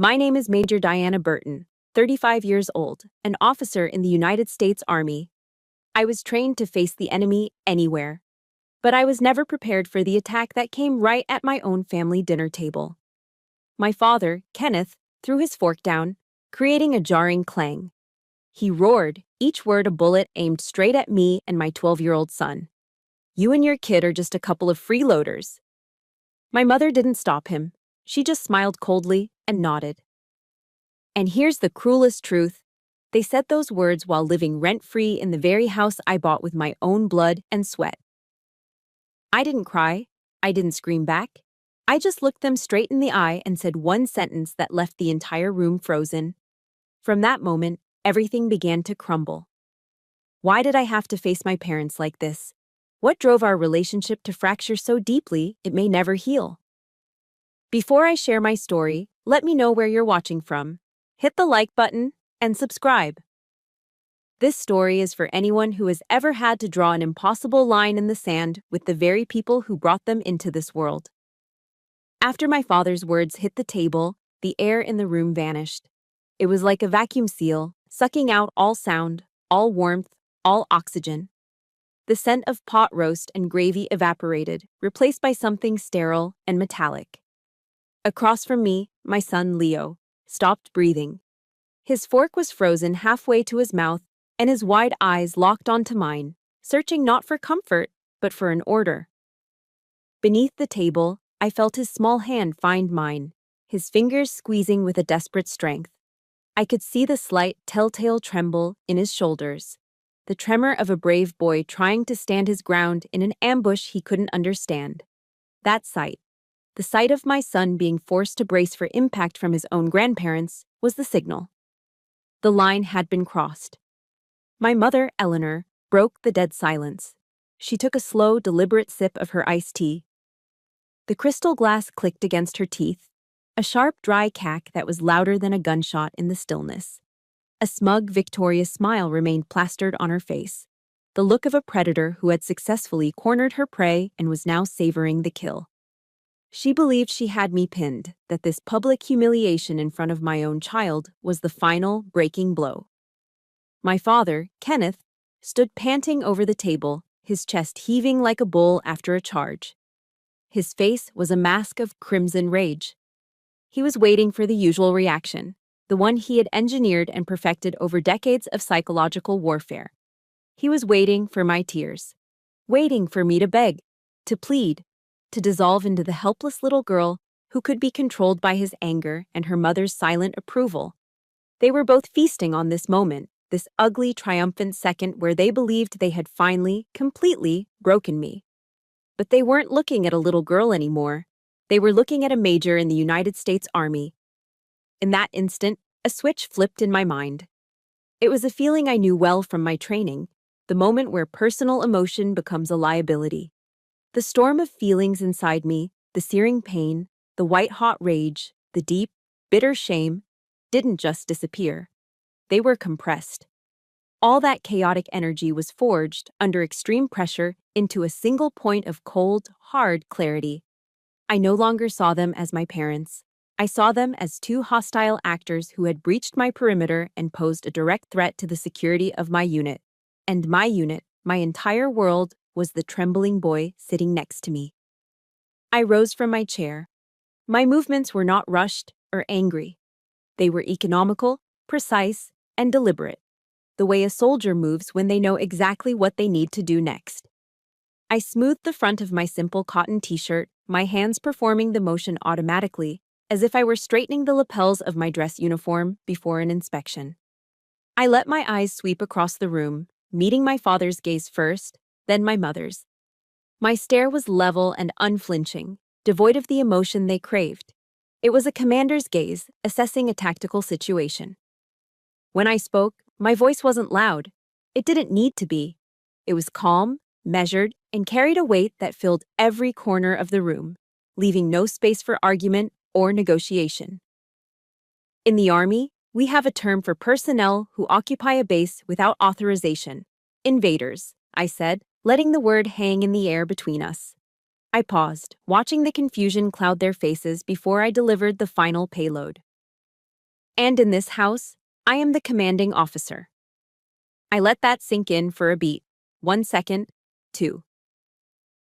My name is Major Diana Burton, 35 years old, an officer in the United States Army. I was trained to face the enemy anywhere, but I was never prepared for the attack that came right at my own family dinner table. My father, Kenneth, threw his fork down, creating a jarring clang. He roared, each word a bullet aimed straight at me and my 12-year-old son. "You and your kid are just a couple of freeloaders." My mother didn't stop him. She just smiled coldly and nodded. And here's the cruelest truth. They said those words while living rent-free in the very house I bought with my own blood and sweat. I didn't cry. I didn't scream back. I just looked them straight in the eye and said one sentence that left the entire room frozen. From that moment, everything began to crumble. Why did I have to face my parents like this? What drove our relationship to fracture so deeply it may never heal? Before I share my story, let me know where you're watching from. Hit the like button and subscribe. This story is for anyone who has ever had to draw an impossible line in the sand with the very people who brought them into this world. After my father's words hit the table, the air in the room vanished. It was like a vacuum seal, sucking out all sound, all warmth, all oxygen. The scent of pot roast and gravy evaporated, replaced by something sterile and metallic. Across from me, my son Leo stopped breathing. His fork was frozen halfway to his mouth, and his wide eyes locked onto mine, searching not for comfort, but for an order. Beneath the table, I felt his small hand find mine, his fingers squeezing with a desperate strength. I could see the slight, telltale tremble in his shoulders, the tremor of a brave boy trying to stand his ground in an ambush he couldn't understand. That sight, the sight of my son being forced to brace for impact from his own grandparents, was the signal. The line had been crossed. My mother, Eleanor, broke the dead silence. She took a slow, deliberate sip of her iced tea. The crystal glass clicked against her teeth, a sharp, dry cack that was louder than a gunshot in the stillness. A smug, victorious smile remained plastered on her face, the look of a predator who had successfully cornered her prey and was now savoring the kill. She believed she had me pinned, that this public humiliation in front of my own child was the final, breaking blow. My father, Kenneth, stood panting over the table, his chest heaving like a bull after a charge. His face was a mask of crimson rage. He was waiting for the usual reaction, the one he had engineered and perfected over decades of psychological warfare. He was waiting for my tears, waiting for me to beg, to plead, to dissolve into the helpless little girl who could be controlled by his anger and her mother's silent approval. They were both feasting on this moment, this ugly, triumphant second where they believed they had finally, completely broken me. But they weren't looking at a little girl anymore. They were looking at a major in the United States Army. In that instant, a switch flipped in my mind. It was a feeling I knew well from my training, the moment where personal emotion becomes a liability. The storm of feelings inside me, the searing pain, the white-hot rage, the deep, bitter shame, didn't just disappear. They were compressed. All that chaotic energy was forged under extreme pressure into a single point of cold, hard clarity. I no longer saw them as my parents. I saw them as two hostile actors who had breached my perimeter and posed a direct threat to the security of my unit. And my unit, my entire world, was the trembling boy sitting next to me. I rose from my chair. My movements were not rushed or angry. They were economical, precise, and deliberate, the way a soldier moves when they know exactly what they need to do next. I smoothed the front of my simple cotton t-shirt, my hands performing the motion automatically, as if I were straightening the lapels of my dress uniform before an inspection. I let my eyes sweep across the room, meeting my father's gaze first, then my mother's. My stare was level and unflinching, devoid of the emotion they craved. It was a commander's gaze, assessing a tactical situation. When I spoke, my voice wasn't loud. It didn't need to be. It was calm, measured, and carried a weight that filled every corner of the room, leaving no space for argument or negotiation. In the Army, we have a term for personnel who occupy a base without authorization. Invaders, I said, letting the word hang in the air between us. I paused, watching the confusion cloud their faces before I delivered the final payload. And in this house, I am the commanding officer. I let that sink in for a beat. 1 second, 2.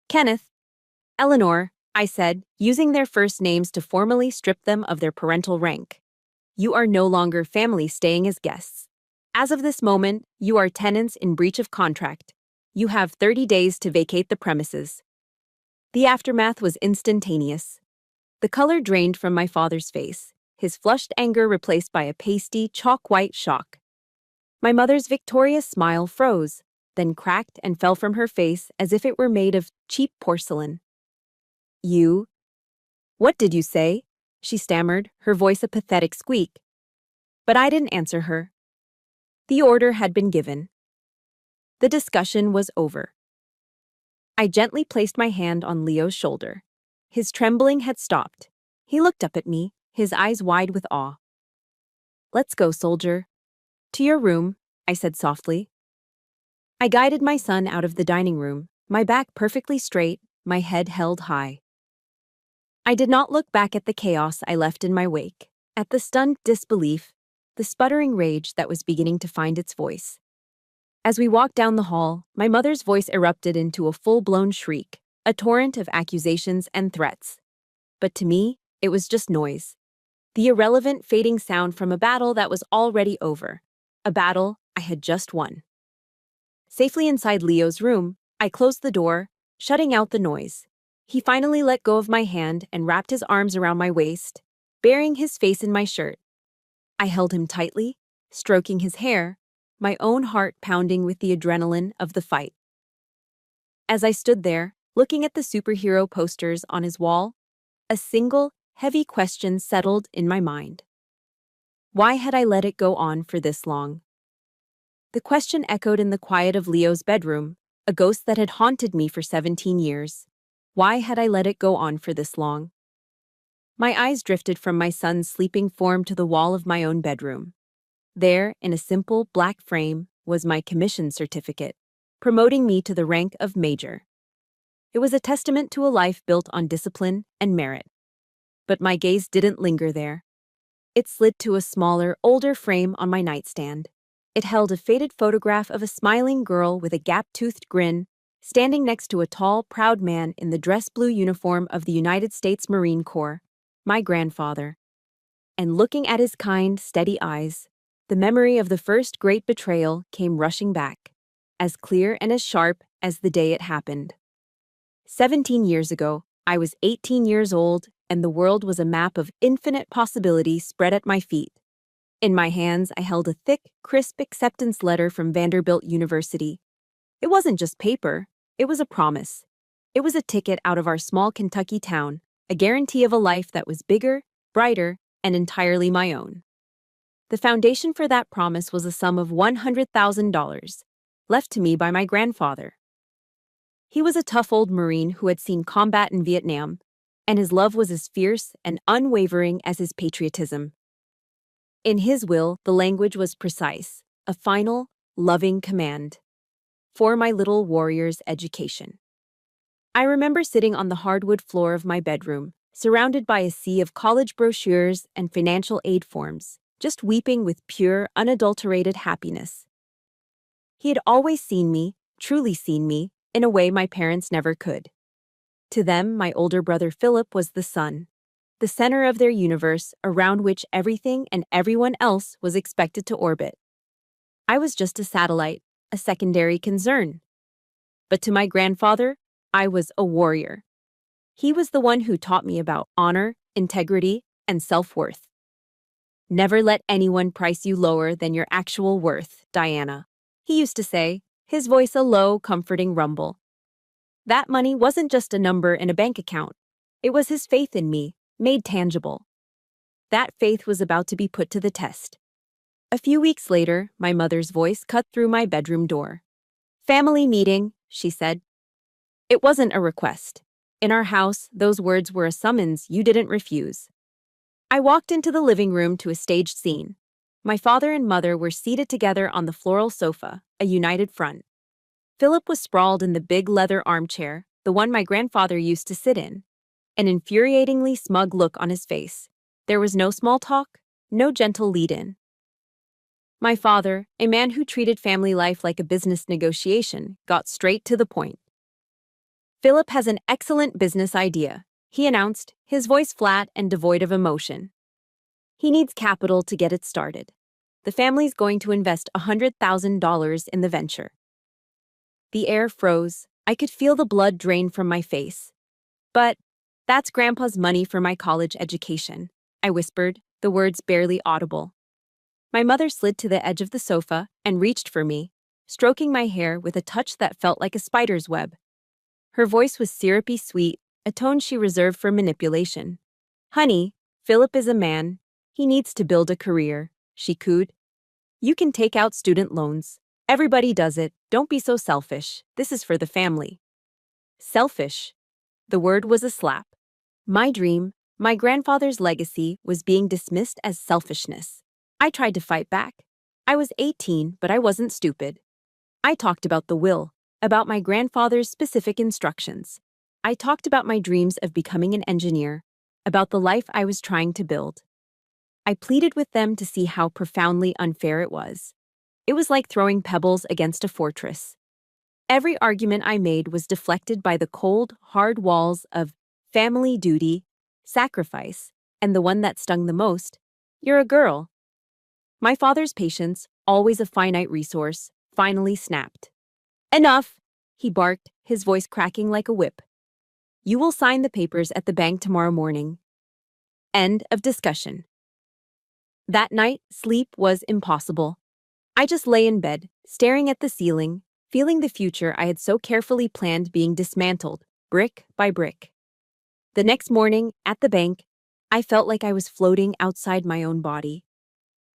Kenneth, Eleanor, I said, using their first names to formally strip them of their parental rank. You are no longer family staying as guests. As of this moment, you are tenants in breach of contract. You have 30 days to vacate the premises. The aftermath was instantaneous. The color drained from my father's face, his flushed anger replaced by a pasty, chalk-white shock. My mother's victorious smile froze, then cracked and fell from her face as if it were made of cheap porcelain. You? What did you say? She stammered, her voice a pathetic squeak. But I didn't answer her. The order had been given. The discussion was over. I gently placed my hand on Leo's shoulder. His trembling had stopped. He looked up at me, his eyes wide with awe. Let's go, soldier. To your room, I said softly. I guided my son out of the dining room, my back perfectly straight, my head held high. I did not look back at the chaos I left in my wake, at the stunned disbelief, the sputtering rage that was beginning to find its voice. As we walked down the hall, my mother's voice erupted into a full-blown shriek, a torrent of accusations and threats. But to me, it was just noise. The irrelevant, fading sound from a battle that was already over. A battle I had just won. Safely inside Leo's room, I closed the door, shutting out the noise. He finally let go of my hand and wrapped his arms around my waist, burying his face in my shirt. I held him tightly, stroking his hair, my own heart pounding with the adrenaline of the fight. As I stood there, looking at the superhero posters on his wall, a single, heavy question settled in my mind. Why had I let it go on for this long? The question echoed in the quiet of Leo's bedroom, a ghost that had haunted me for 17 years. Why had I let it go on for this long? My eyes drifted from my son's sleeping form to the wall of my own bedroom. There, in a simple black frame, was my commission certificate, promoting me to the rank of major. It was a testament to a life built on discipline and merit. But my gaze didn't linger there. It slid to a smaller, older frame on my nightstand. It held a faded photograph of a smiling girl with a gap-toothed grin, standing next to a tall, proud man in the dress blue uniform of the United States Marine Corps, my grandfather. And looking at his kind, steady eyes, the memory of the first great betrayal came rushing back, as clear and as sharp as the day it happened. 17 years ago, I was 18 years old, and the world was a map of infinite possibility spread at my feet. In my hands, I held a thick, crisp acceptance letter from Vanderbilt University. It wasn't just paper, it was a promise. It was a ticket out of our small Kentucky town, a guarantee of a life that was bigger, brighter, and entirely my own. The foundation for that promise was a sum of $100,000, left to me by my grandfather. He was a tough old Marine who had seen combat in Vietnam, and his love was as fierce and unwavering as his patriotism. In his will, the language was precise, a final, loving command. For my little warrior's education. I remember sitting on the hardwood floor of my bedroom, surrounded by a sea of college brochures and financial aid forms, just weeping with pure, unadulterated happiness. He had always seen me, truly seen me, in a way my parents never could. To them, my older brother Philip was the sun, the center of their universe around which everything and everyone else was expected to orbit. I was just a satellite, a secondary concern. But to my grandfather, I was a warrior. He was the one who taught me about honor, integrity, and self-worth. Never let anyone price you lower than your actual worth, Diana, he used to say, his voice a low, comforting rumble. That money wasn't just a number in a bank account. It was his faith in me, made tangible. That faith was about to be put to the test. A few weeks later, my mother's voice cut through my bedroom door. "Family meeting," she said. It wasn't a request. In our house, those words were a summons you didn't refuse. I walked into the living room to a staged scene. My father and mother were seated together on the floral sofa, a united front. Philip was sprawled in the big leather armchair, the one my grandfather used to sit in. An infuriatingly smug look on his face. There was no small talk, no gentle lead-in. My father, a man who treated family life like a business negotiation, got straight to the point. Philip has an excellent business idea, he announced, his voice flat and devoid of emotion. He needs capital to get it started. The family's going to invest $100,000 in the venture. The air froze. I could feel the blood drain from my face. But that's Grandpa's money for my college education, I whispered, the words barely audible. My mother slid to the edge of the sofa and reached for me, stroking my hair with a touch that felt like a spider's web. Her voice was syrupy sweet, a tone she reserved for manipulation. Honey, Philip is a man. He needs to build a career, she cooed. You can take out student loans. Everybody does it. Don't be so selfish. This is for the family. Selfish. The word was a slap. My dream, my grandfather's legacy, was being dismissed as selfishness. I tried to fight back. I was 18, but I wasn't stupid. I talked about the will, about my grandfather's specific instructions. I talked about my dreams of becoming an engineer, about the life I was trying to build. I pleaded with them to see how profoundly unfair it was. It was like throwing pebbles against a fortress. Every argument I made was deflected by the cold, hard walls of family duty, sacrifice, and the one that stung the most, you're a girl. My father's patience, always a finite resource, finally snapped. Enough, he barked, his voice cracking like a whip. You will sign the papers at the bank tomorrow morning. End of discussion. That night, sleep was impossible. I just lay in bed, staring at the ceiling, feeling the future I had so carefully planned being dismantled, brick by brick. The next morning, at the bank, I felt like I was floating outside my own body.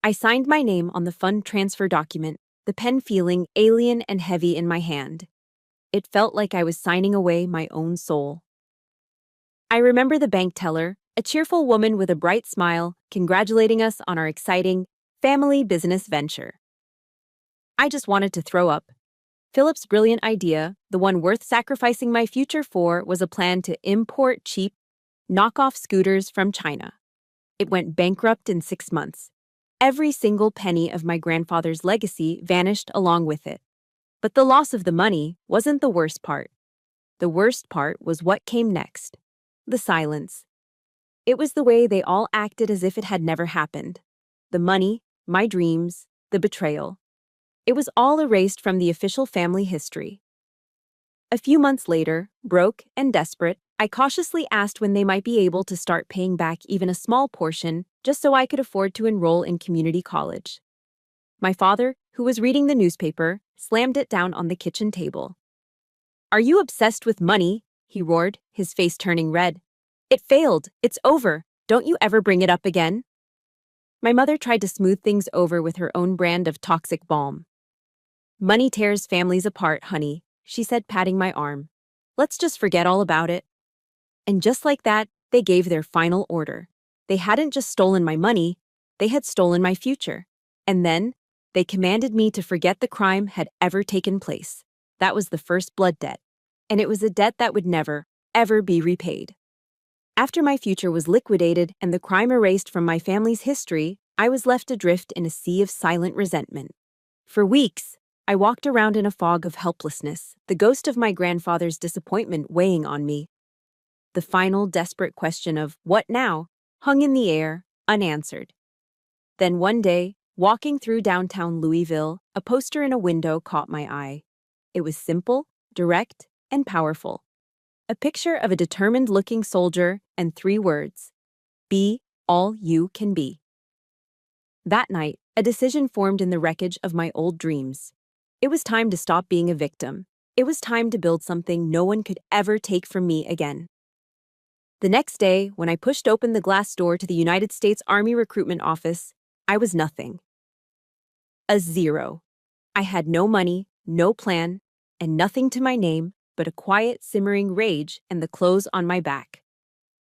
I signed my name on the fund transfer document, the pen feeling alien and heavy in my hand. It felt like I was signing away my own soul. I remember the bank teller, a cheerful woman with a bright smile, congratulating us on our exciting family business venture. I just wanted to throw up. Philip's brilliant idea, the one worth sacrificing my future for, was a plan to import cheap, knockoff scooters from China. It went bankrupt in 6 months. Every single penny of my grandfather's legacy vanished along with it. But the loss of the money wasn't the worst part. The worst part was what came next. The silence. It was the way they all acted as if it had never happened. The money, my dreams, the betrayal. It was all erased from the official family history. A few months later, broke and desperate, I cautiously asked when they might be able to start paying back even a small portion, just so I could afford to enroll in community college. My father, who was reading the newspaper, slammed it down on the kitchen table. Are you obsessed with money? He roared, his face turning red. It failed. It's over. Don't you ever bring it up again? My mother tried to smooth things over with her own brand of toxic balm. Money tears families apart, honey, she said, patting my arm. Let's just forget all about it. And just like that, they gave their final order. They hadn't just stolen my money, they had stolen my future. And then, they commanded me to forget the crime had ever taken place. That was the first blood debt. And it was a debt that would never, ever be repaid. After my future was liquidated and the crime erased from my family's history, I was left adrift in a sea of silent resentment. For weeks, I walked around in a fog of helplessness, the ghost of my grandfather's disappointment weighing on me. The final desperate question of, what now, hung in the air, unanswered. Then one day, walking through downtown Louisville, a poster in a window caught my eye. It was simple, direct, and powerful. A picture of a determined-looking soldier and 3 words, be all you can be. That night, a decision formed in the wreckage of my old dreams. It was time to stop being a victim. It was time to build something no one could ever take from me again. The next day, when I pushed open the glass door to the United States Army recruitment office, I was nothing. A zero. I had no money, no plan, and nothing to my name but a quiet, simmering rage and the clothes on my back.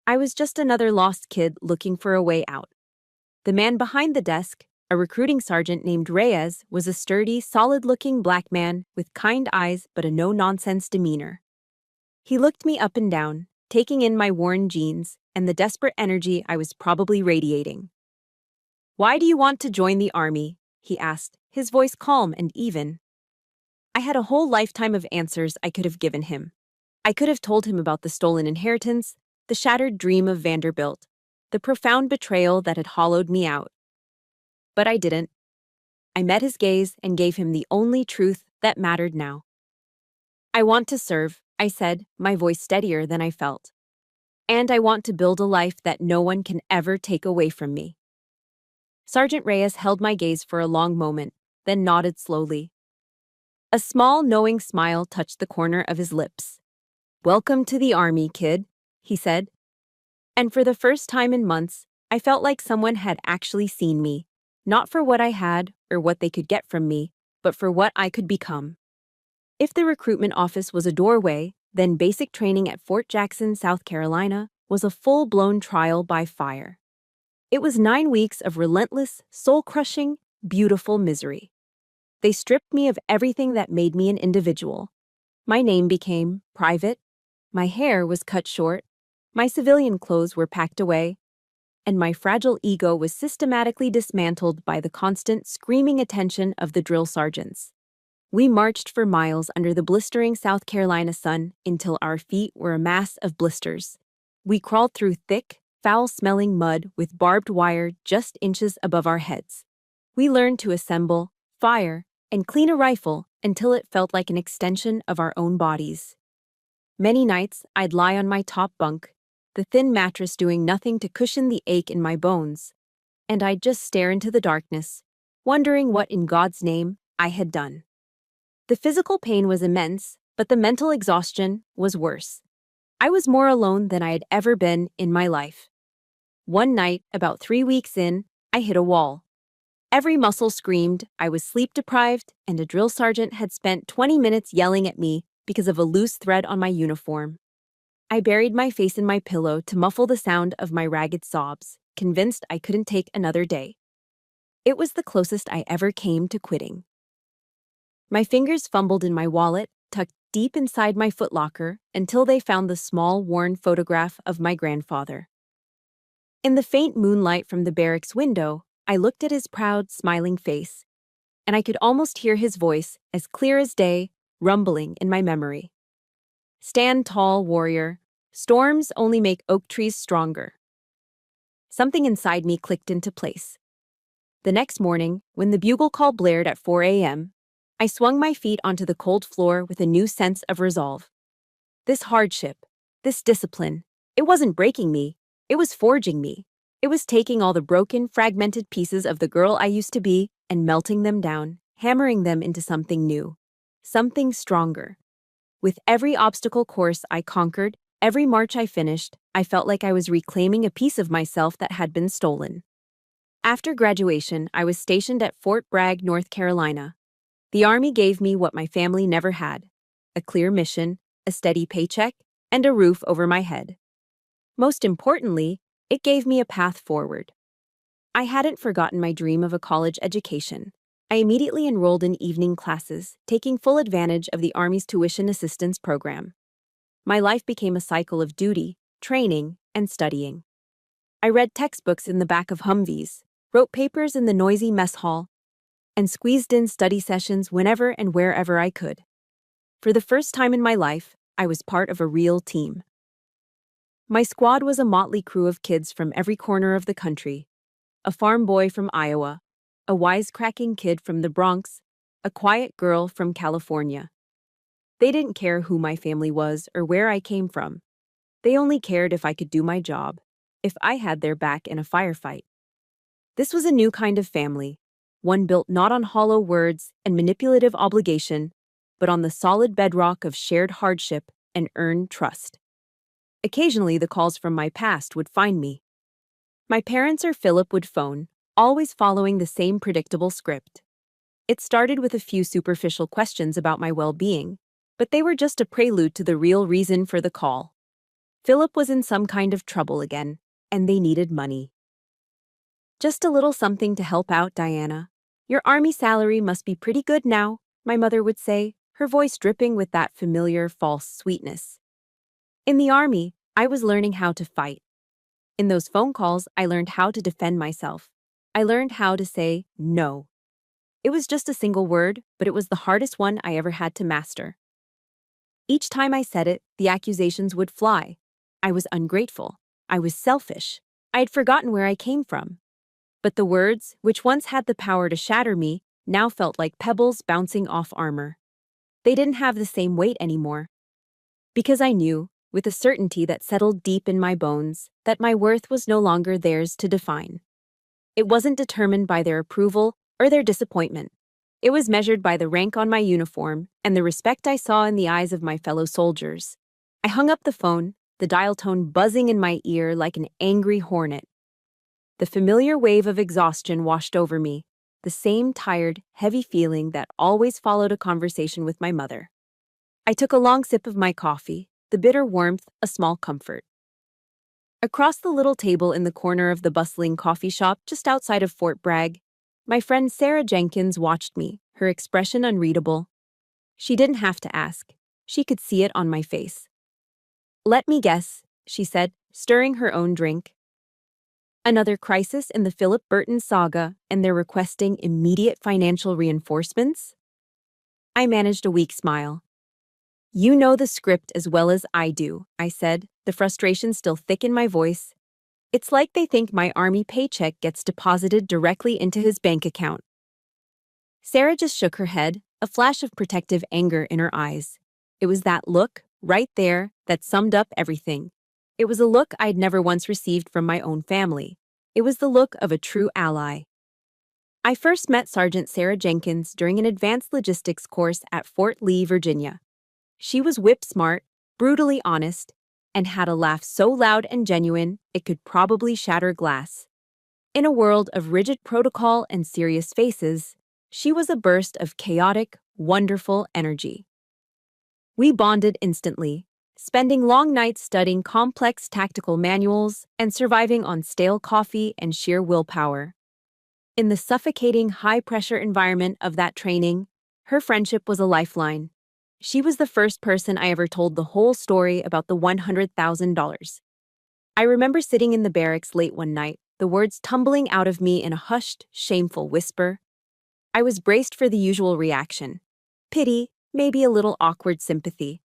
I was just another lost kid looking for a way out. The man behind the desk, a recruiting sergeant named Reyes, was a sturdy, solid-looking black man with kind eyes but a no-nonsense demeanor. He looked me up and down, taking in my worn jeans and the desperate energy I was probably radiating. "Why do you want to join the army?" he asked, his voice calm and even. I had a whole lifetime of answers I could have given him. I could have told him about the stolen inheritance, the shattered dream of Vanderbilt, the profound betrayal that had hollowed me out. But I didn't. I met his gaze and gave him the only truth that mattered now. "I want to serve," I said, my voice steadier than I felt. "And I want to build a life that no one can ever take away from me." Sergeant Reyes held my gaze for a long moment, then nodded slowly. A small, knowing smile touched the corner of his lips. "Welcome to the army, kid," he said. And for the first time in months, I felt like someone had actually seen me, not for what I had or what they could get from me, but for what I could become. If the recruitment office was a doorway, then basic training at Fort Jackson, South Carolina, was a full-blown trial by fire. It was 9 weeks of relentless, soul-crushing, beautiful misery. They stripped me of everything that made me an individual. My name became private, my hair was cut short, my civilian clothes were packed away, and my fragile ego was systematically dismantled by the constant, screaming attention of the drill sergeants. We marched for miles under the blistering South Carolina sun until our feet were a mass of blisters. We crawled through thick, foul-smelling mud with barbed wire just inches above our heads. We learned to assemble, fire, and clean a rifle until it felt like an extension of our own bodies. Many nights, I'd lie on my top bunk, the thin mattress doing nothing to cushion the ache in my bones, and I'd just stare into the darkness, wondering what in God's name I had done. The physical pain was immense, but the mental exhaustion was worse. I was more alone than I had ever been in my life. One night, about 3 weeks in, I hit a wall. Every muscle screamed, I was sleep-deprived, and a drill sergeant had spent 20 minutes yelling at me because of a loose thread on my uniform. I buried my face in my pillow to muffle the sound of my ragged sobs, convinced I couldn't take another day. It was the closest I ever came to quitting. My fingers fumbled in my wallet, tucked deep inside my footlocker, until they found the small, worn photograph of my grandfather. In the faint moonlight from the barracks window, I looked at his proud, smiling face, and I could almost hear his voice, as clear as day, rumbling in my memory. "Stand tall, warrior. Storms only make oak trees stronger." Something inside me clicked into place. The next morning, when the bugle call blared at 4 a.m., I swung my feet onto the cold floor with a new sense of resolve. This hardship, this discipline, it wasn't breaking me, it was forging me. It was taking all the broken, fragmented pieces of the girl I used to be and melting them down, hammering them into something new, something stronger. With every obstacle course I conquered, every march I finished, I felt like I was reclaiming a piece of myself that had been stolen. After graduation, I was stationed at Fort Bragg, North Carolina. The Army gave me what my family never had: a clear mission, a steady paycheck, and a roof over my head. Most importantly, it gave me a path forward. I hadn't forgotten my dream of a college education. I immediately enrolled in evening classes, taking full advantage of the Army's tuition assistance program. My life became a cycle of duty, training, and studying. I read textbooks in the back of Humvees, wrote papers in the noisy mess hall, and squeezed in study sessions whenever and wherever I could. For the first time in my life, I was part of a real team. My squad was a motley crew of kids from every corner of the country: a farm boy from Iowa, a wisecracking kid from the Bronx, a quiet girl from California. They didn't care who my family was or where I came from. They only cared if I could do my job, if I had their back in a firefight. This was a new kind of family, one built not on hollow words and manipulative obligation, but on the solid bedrock of shared hardship and earned trust. Occasionally, the calls from my past would find me. My parents or Philip would phone, always following the same predictable script. It started with a few superficial questions about my well-being, but they were just a prelude to the real reason for the call. Philip was in some kind of trouble again, and they needed money. "Just a little something to help out, Diana. Your Army salary must be pretty good now," my mother would say, her voice dripping with that familiar false sweetness. In the Army, I was learning how to fight. In those phone calls, I learned how to defend myself. I learned how to say no. It was just a single word, but it was the hardest one I ever had to master. Each time I said it, the accusations would fly. I was ungrateful. I was selfish. I had forgotten where I came from. But the words, which once had the power to shatter me, now felt like pebbles bouncing off armor. They didn't have the same weight anymore. Because I knew, with a certainty that settled deep in my bones, that my worth was no longer theirs to define. It wasn't determined by their approval or their disappointment. It was measured by the rank on my uniform and the respect I saw in the eyes of my fellow soldiers. I hung up the phone, the dial tone buzzing in my ear like an angry hornet. The familiar wave of exhaustion washed over me, the same tired, heavy feeling that always followed a conversation with my mother. I took a long sip of my coffee, the bitter warmth a small comfort. Across the little table in the corner of the bustling coffee shop just outside of Fort Bragg, my friend Sarah Jenkins watched me, her expression unreadable. She didn't have to ask. She could see it on my face. "Let me guess," she said, stirring her own drink. "Another crisis in the Philip Burton saga, and they're requesting immediate financial reinforcements?" I managed a weak smile. "You know the script as well as I do," I said, the frustration still thick in my voice. "It's like they think my army paycheck gets deposited directly into his bank account." Sarah just shook her head, a flash of protective anger in her eyes. It was that look, right there, that summed up everything. It was a look I'd never once received from my own family. It was the look of a true ally. I first met Sergeant Sarah Jenkins during an advanced logistics course at Fort Lee, Virginia. She was whip-smart, brutally honest, and had a laugh so loud and genuine it could probably shatter glass. In a world of rigid protocol and serious faces, she was a burst of chaotic, wonderful energy. We bonded instantly, spending long nights studying complex tactical manuals and surviving on stale coffee and sheer willpower. In the suffocating, high-pressure environment of that training, her friendship was a lifeline. She was the first person I ever told the whole story about the $100,000. I remember sitting in the barracks late one night, the words tumbling out of me in a hushed, shameful whisper. I was braced for the usual reaction. Pity, maybe a little awkward sympathy.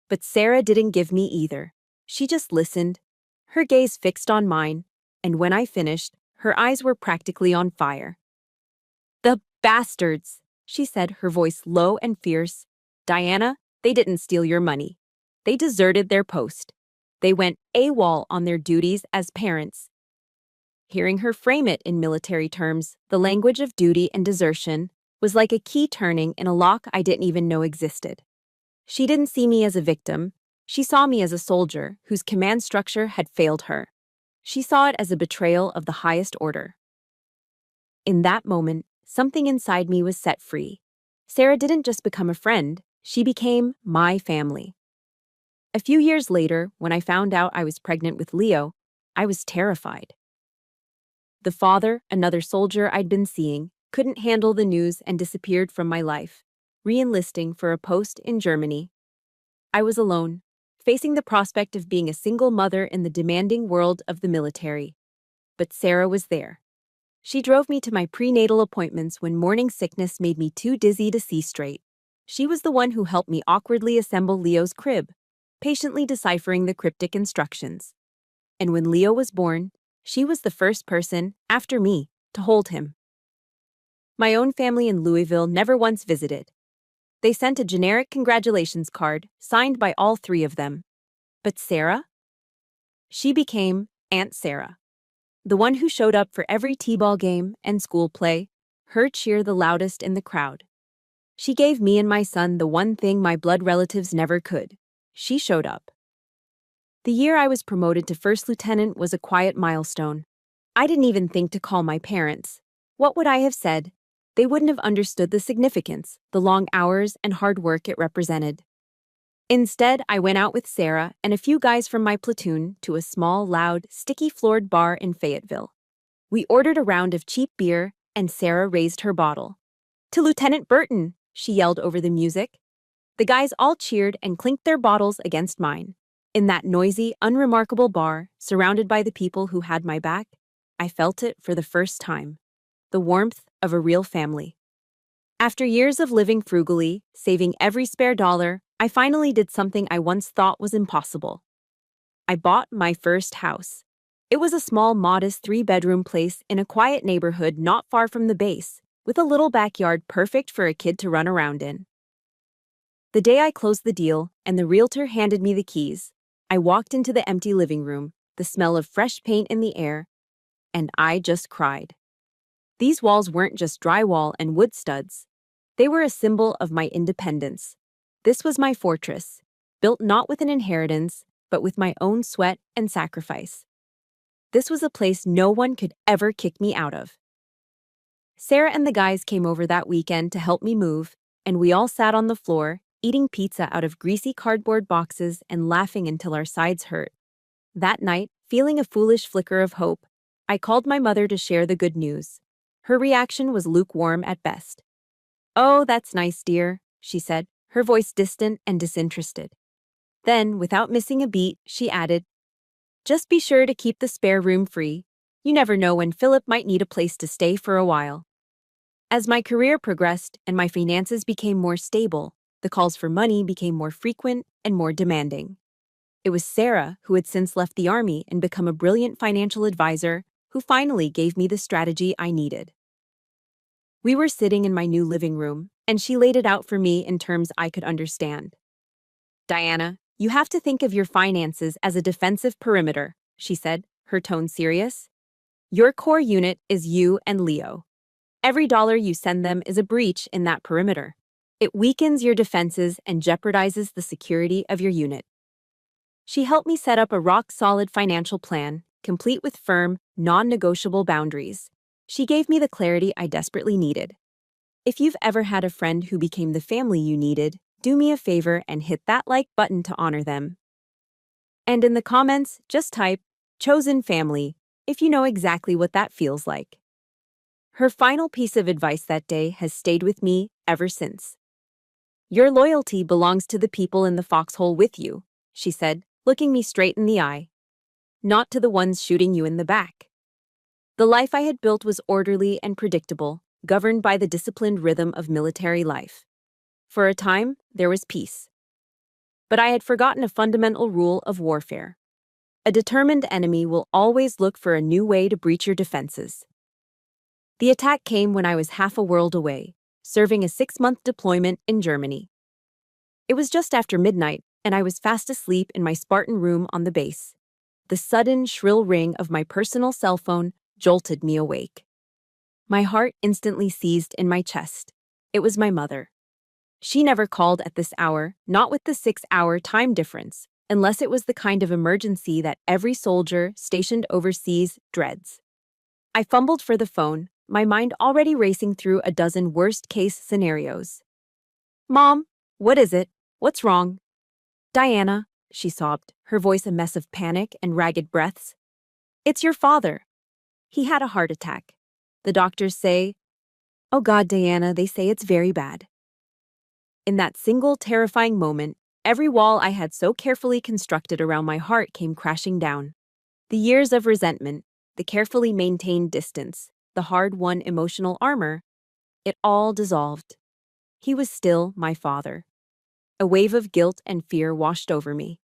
But Sarah didn't give me either. She just listened, her gaze fixed on mine, and when I finished, her eyes were practically on fire. "The bastards," she said, her voice low and fierce. "Diana, they didn't steal your money. They deserted their post. They went AWOL on their duties as parents." Hearing her frame it in military terms, the language of duty and desertion, was like a key turning in a lock I didn't even know existed. She didn't see me as a victim. She saw me as a soldier whose command structure had failed her. She saw it as a betrayal of the highest order. In that moment, something inside me was set free. Sarah didn't just become a friend. She became my family. A few years later, when I found out I was pregnant with Leo, I was terrified. The father, another soldier I'd been seeing, couldn't handle the news and disappeared from my life, re-enlisting for a post in Germany. I was alone, facing the prospect of being a single mother in the demanding world of the military. But Sarah was there. She drove me to my prenatal appointments when morning sickness made me too dizzy to see straight. She was the one who helped me awkwardly assemble Leo's crib, patiently deciphering the cryptic instructions. And when Leo was born, she was the first person, after me, to hold him. My own family in Louisville never once visited. They sent a generic congratulations card, signed by all three of them. But Sarah? She became Aunt Sarah, the one who showed up for every t-ball game and school play, her cheer the loudest in the crowd. She gave me and my son the one thing my blood relatives never could. She showed up. The year I was promoted to first lieutenant was a quiet milestone. I didn't even think to call my parents. What would I have said? They wouldn't have understood the significance, the long hours and hard work it represented. Instead, I went out with Sarah and a few guys from my platoon to a small, loud, sticky-floored bar in Fayetteville. We ordered a round of cheap beer, and Sarah raised her bottle. "To Lieutenant Burton," she yelled over the music. The guys all cheered and clinked their bottles against mine. In that noisy, unremarkable bar, surrounded by the people who had my back, I felt it for the first time. The warmth of a real family. After years of living frugally, saving every spare dollar, I finally did something I once thought was impossible. I bought my first house. It was a small, modest 3-bedroom place in a quiet neighborhood not far from the base, with a little backyard perfect for a kid to run around in. The day I closed the deal and the realtor handed me the keys, I walked into the empty living room, the smell of fresh paint in the air, and I just cried. These walls weren't just drywall and wood studs. They were a symbol of my independence. This was my fortress, built not with an inheritance, but with my own sweat and sacrifice. This was a place no one could ever kick me out of. Sarah and the guys came over that weekend to help me move, and we all sat on the floor, eating pizza out of greasy cardboard boxes and laughing until our sides hurt. That night, feeling a foolish flicker of hope, I called my mother to share the good news. Her reaction was lukewarm at best. "Oh, that's nice, dear," she said, her voice distant and disinterested. Then, without missing a beat, she added, "Just be sure to keep the spare room free. You never know when Philip might need a place to stay for a while." As my career progressed and my finances became more stable, the calls for money became more frequent and more demanding. It was Sarah, who had since left the army and become a brilliant financial advisor, who finally gave me the strategy I needed. We were sitting in my new living room, and she laid it out for me in terms I could understand. "Diana, you have to think of your finances as a defensive perimeter," she said, her tone serious. "Your core unit is you and Leo. Every dollar you send them is a breach in that perimeter. It weakens your defenses and jeopardizes the security of your unit." She helped me set up a rock-solid financial plan, complete with firm, non-negotiable boundaries. She gave me the clarity I desperately needed. If you've ever had a friend who became the family you needed, do me a favor and hit that like button to honor them. And in the comments, just type, "chosen family," if you know exactly what that feels like. Her final piece of advice that day has stayed with me ever since. "Your loyalty belongs to the people in the foxhole with you," she said, looking me straight in the eye. "Not to the ones shooting you in the back." The life I had built was orderly and predictable, governed by the disciplined rhythm of military life. For a time, there was peace. But I had forgotten a fundamental rule of warfare. A determined enemy will always look for a new way to breach your defenses. The attack came when I was half a world away, serving a 6-month deployment in Germany. It was just after midnight, and I was fast asleep in my Spartan room on the base. The sudden, shrill ring of my personal cell phone jolted me awake. My heart instantly seized in my chest. It was my mother. She never called at this hour, not with the 6-hour time difference, unless it was the kind of emergency that every soldier stationed overseas dreads. I fumbled for the phone, my mind already racing through a dozen worst-case scenarios. "Mom, what is it? What's wrong?" "Diana," she sobbed, her voice a mess of panic and ragged breaths. "It's your father. He had a heart attack. The doctors say—" "Oh God, Diana, they say it's very bad." In that single terrifying moment, every wall I had so carefully constructed around my heart came crashing down. The years of resentment, the carefully maintained distance, the hard-won emotional armor, it all dissolved. He was still my father. A wave of guilt and fear washed over me.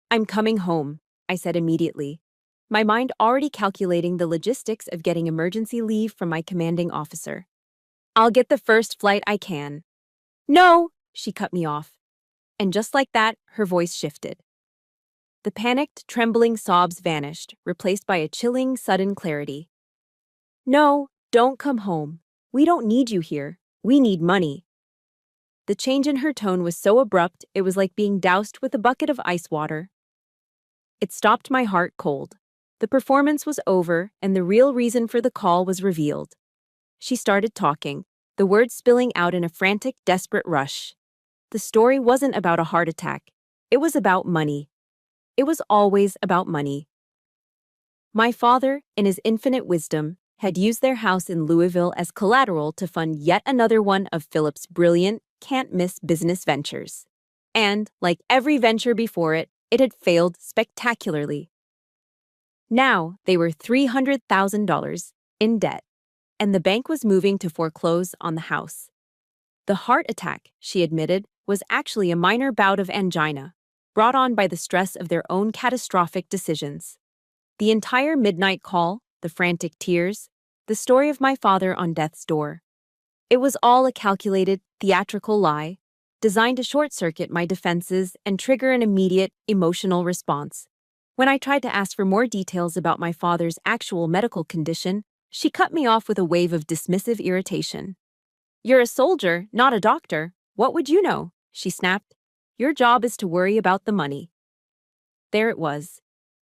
"I'm coming home," I said immediately, my mind already calculating the logistics of getting emergency leave from my commanding officer. "I'll get the first flight I can." "No!" she cut me off. And just like that, her voice shifted. The panicked, trembling sobs vanished, replaced by a chilling, sudden clarity. "No, don't come home. We don't need you here. We need money." The change in her tone was so abrupt, it was like being doused with a bucket of ice water. It stopped my heart cold. The performance was over, and the real reason for the call was revealed. She started talking, the words spilling out in a frantic, desperate rush. The story wasn't about a heart attack. It was about money. It was always about money. My father, in his infinite wisdom, had used their house in Louisville as collateral to fund yet another one of Philip's brilliant, can't-miss business ventures. And, like every venture before it, it had failed spectacularly. Now they were $300,000 in debt, and the bank was moving to foreclose on the house. The heart attack, she admitted, was actually a minor bout of angina, brought on by the stress of their own catastrophic decisions. The entire midnight call, the frantic tears, the story of my father on death's door. It was all a calculated, theatrical lie, designed to short-circuit my defenses and trigger an immediate, emotional response. When I tried to ask for more details about my father's actual medical condition, she cut me off with a wave of dismissive irritation. "You're a soldier, not a doctor. What would you know?" she snapped. "Your job is to worry about the money." There it was.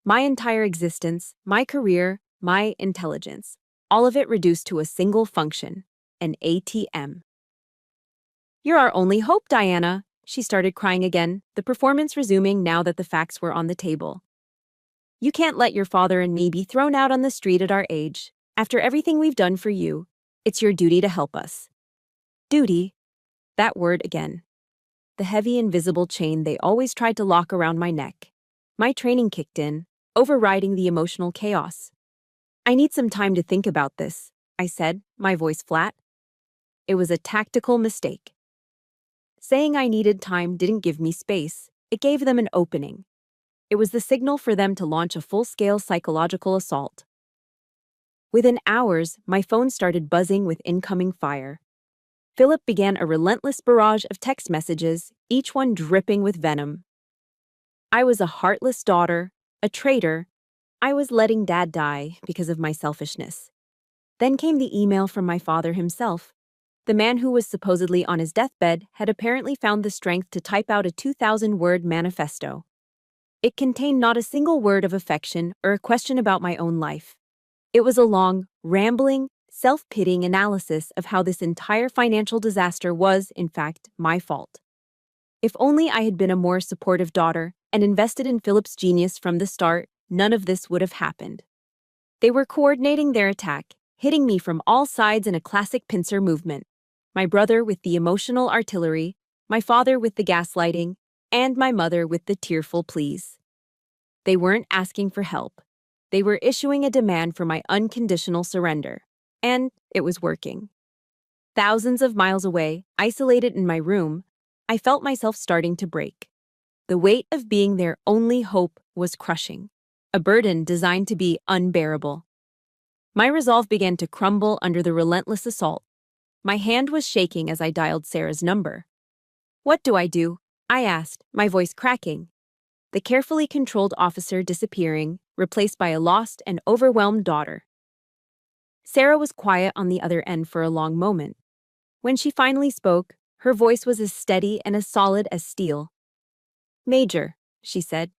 My entire existence, my career, my intelligence, all of it reduced to a single function, an ATM. "You're our only hope, Diana," she started crying again, the performance resuming now that the facts were on the table. "You can't let your father and me be thrown out on the street at our age. After everything we've done for you, it's your duty to help us." Duty. That word again. The heavy invisible chain they always tried to lock around my neck. My training kicked in, overriding the emotional chaos. "I need some time to think about this," I said, my voice flat. It was a tactical mistake. Saying I needed time didn't give me space, it gave them an opening. It was the signal for them to launch a full-scale psychological assault. Within hours, my phone started buzzing with incoming fire. Philip began a relentless barrage of text messages, each one dripping with venom. I was a heartless daughter, a traitor. I was letting Dad die because of my selfishness. Then came the email from my father himself. The man who was supposedly on his deathbed had apparently found the strength to type out a 2,000-word manifesto. It contained not a single word of affection or a question about my own life. It was a long, rambling, self-pitying analysis of how this entire financial disaster was, in fact, my fault. If only I had been a more supportive daughter and invested in Philip's genius from the start, none of this would have happened. They were coordinating their attack, hitting me from all sides in a classic pincer movement. My brother with the emotional artillery, my father with the gaslighting, and my mother with the tearful pleas. They weren't asking for help. They were issuing a demand for my unconditional surrender. And it was working. Thousands of miles away, isolated in my room, I felt myself starting to break. The weight of being their only hope was crushing, a burden designed to be unbearable. My resolve began to crumble under the relentless assault. My hand was shaking as I dialed Sarah's number. "What do?" I asked, my voice cracking. The carefully controlled officer disappearing, replaced by a lost and overwhelmed daughter. Sarah was quiet on the other end for a long moment. When she finally spoke, her voice was as steady and as solid as steel. "Major," she said,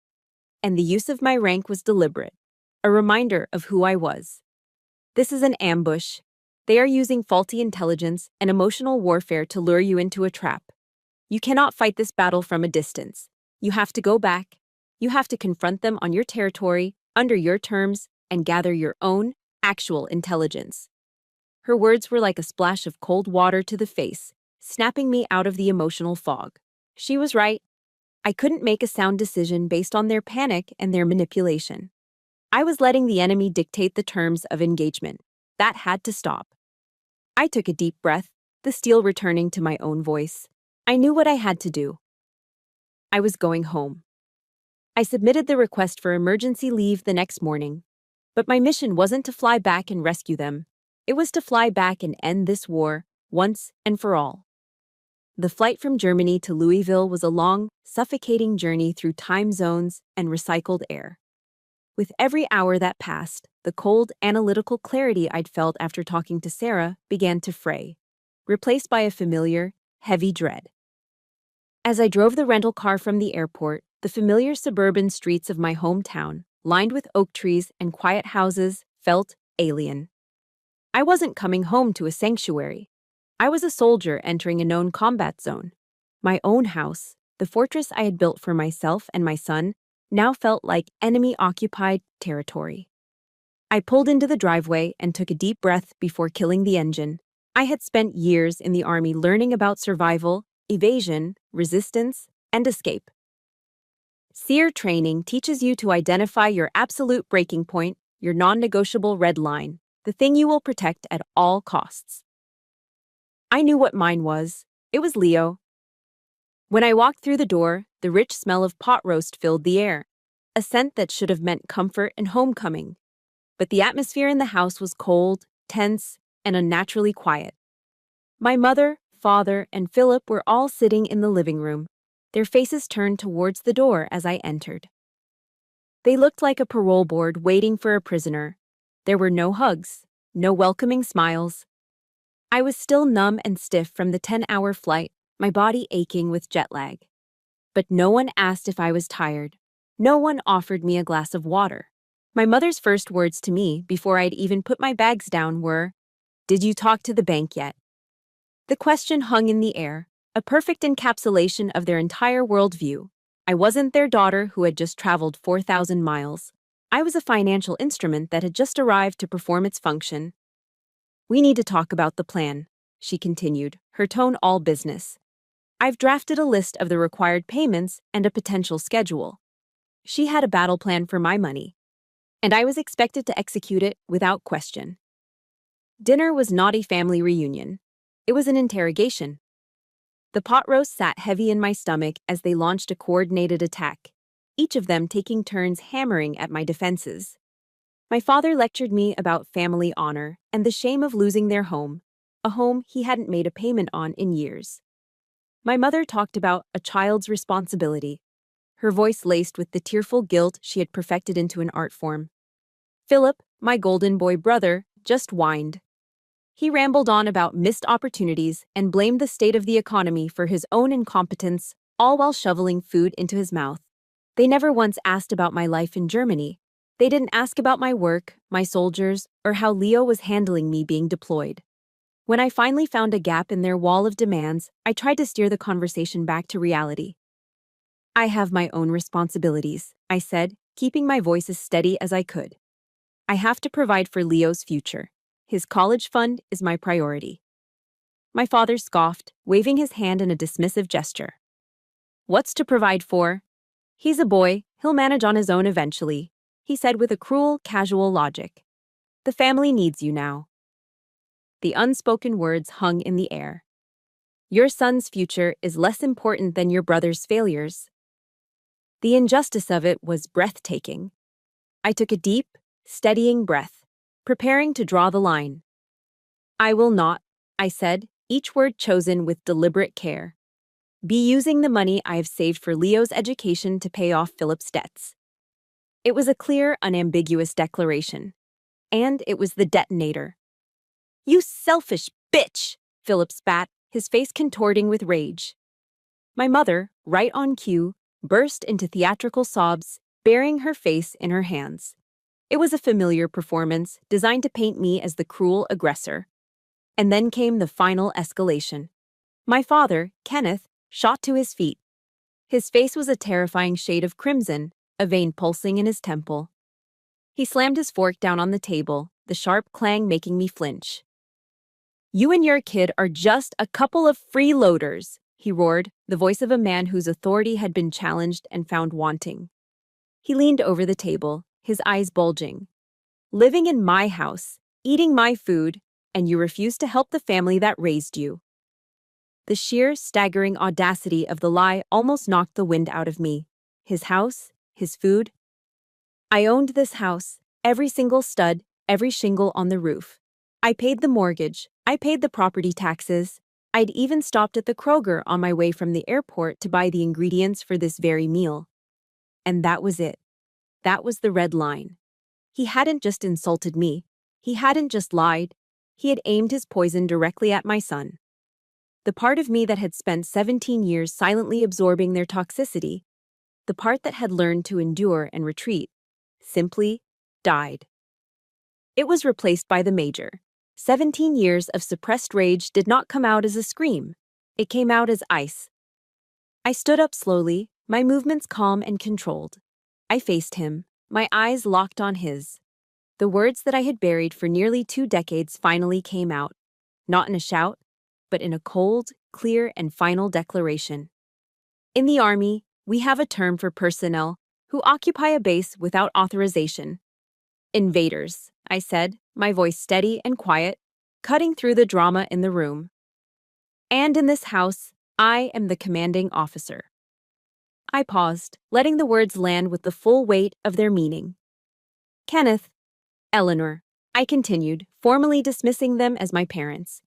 and the use of my rank was deliberate, a reminder of who I was. "This is an ambush. They are using faulty intelligence and emotional warfare to lure you into a trap. You cannot fight this battle from a distance. You have to go back. You have to confront them on your territory, under your terms, and gather your own, actual intelligence." Her words were like a splash of cold water to the face, snapping me out of the emotional fog. She was right. I couldn't make a sound decision based on their panic and their manipulation. I was letting the enemy dictate the terms of engagement. That had to stop. I took a deep breath, the steel returning to my own voice. I knew what I had to do. I was going home. I submitted the request for emergency leave the next morning. But my mission wasn't to fly back and rescue them. It was to fly back and end this war, once and for all. The flight from Germany to Louisville was a long, suffocating journey through time zones and recycled air. With every hour that passed, the cold, analytical clarity I'd felt after talking to Sarah began to fray, replaced by a familiar, heavy dread. As I drove the rental car from the airport, the familiar suburban streets of my hometown, lined with oak trees and quiet houses, felt alien. I wasn't coming home to a sanctuary. I was a soldier entering a known combat zone. My own house, the fortress I had built for myself and my son, now felt like enemy-occupied territory. I pulled into the driveway and took a deep breath before killing the engine. I had spent years in the Army learning about survival, evasion, resistance, and escape. SEER training teaches you to identify your absolute breaking point your non-negotiable red line, the thing you will protect at all costs. I knew what mine was. It was Leo. When I walked through the door, the rich smell of pot roast filled the air, a scent that should have meant comfort and homecoming. But the atmosphere in the house was cold, tense, and unnaturally quiet. My mother, father, and Philip were all sitting in the living room, their faces turned towards the door as I entered. They looked like a parole board waiting for a prisoner. There were no hugs, no welcoming smiles. I was still numb and stiff from the 10-hour flight, my body aching with jet lag. But no one asked if I was tired. No one offered me a glass of water. My mother's first words to me before I'd even put my bags down were, "Did you talk to the bank yet?" The question hung in the air, a perfect encapsulation of their entire worldview. I wasn't their daughter who had just traveled 4,000 miles. I was a financial instrument that had just arrived to perform its function. "We need to talk about the plan," she continued, her tone all business. "I've drafted a list of the required payments and a potential schedule." She had a battle plan for my money, and I was expected to execute it without question. Dinner was not a family reunion. It was an interrogation. The pot roast sat heavy in my stomach as they launched a coordinated attack, each of them taking turns hammering at my defenses. My father lectured me about family honor and the shame of losing their home, a home he hadn't made a payment on in years. My mother talked about a child's responsibility, her voice laced with the tearful guilt she had perfected into an art form. Philip, my golden boy brother, just whined. He rambled on about missed opportunities and blamed the state of the economy for his own incompetence, all while shoveling food into his mouth. They never once asked about my life in Germany. They didn't ask about my work, my soldiers, or how Leo was handling me being deployed. When I finally found a gap in their wall of demands, I tried to steer the conversation back to reality. "I have my own responsibilities," I said, keeping my voice as steady as I could. "I have to provide for Leo's future. His college fund is my priority." My father scoffed, waving his hand in a dismissive gesture. "What's to provide for? He's a boy, he'll manage on his own eventually," he said with a cruel, casual logic. "The family needs you now." The unspoken words hung in the air. Your son's future is less important than your brother's failures. The injustice of it was breathtaking. I took a deep, steadying breath, preparing to draw the line. "I will not," I said, each word chosen with deliberate care, "be using the money I have saved for Leo's education to pay off Philip's debts." It was a clear, unambiguous declaration. And it was the detonator. "You selfish bitch!" Philip spat, his face contorting with rage. My mother, right on cue, burst into theatrical sobs, burying her face in her hands. It was a familiar performance designed to paint me as the cruel aggressor. And then came the final escalation. My father, Kenneth, shot to his feet. His face was a terrifying shade of crimson, a vein pulsing in his temple. He slammed his fork down on the table, the sharp clang making me flinch. "You and your kid are just a couple of freeloaders," he roared, the voice of a man whose authority had been challenged and found wanting. He leaned over the table, his eyes bulging. "Living in my house, eating my food, and you refuse to help the family that raised you." The sheer, staggering audacity of the lie almost knocked the wind out of me. His house, his food. I owned this house, every single stud, every shingle on the roof. I paid the mortgage, I paid the property taxes. I'd even stopped at the Kroger on my way from the airport to buy the ingredients for this very meal. And that was it. That was the red line. He hadn't just insulted me. He hadn't just lied. He had aimed his poison directly at my son. The part of me that had spent 17 years silently absorbing their toxicity, the part that had learned to endure and retreat, simply died. It was replaced by the major. 17 years of suppressed rage did not come out as a scream. It came out as ice. I stood up slowly, my movements calm and controlled. I faced him, my eyes locked on his. The words that I had buried for nearly 2 decades finally came out, not in a shout, but in a cold, clear, and final declaration. In the Army, we have a term for personnel who occupy a base without authorization. Invaders, I said, my voice steady and quiet, cutting through the drama in the room. And in this house, I am the commanding officer. I paused, letting the words land with the full weight of their meaning. Kenneth, Eleanor, I continued, formally dismissing them as my parents.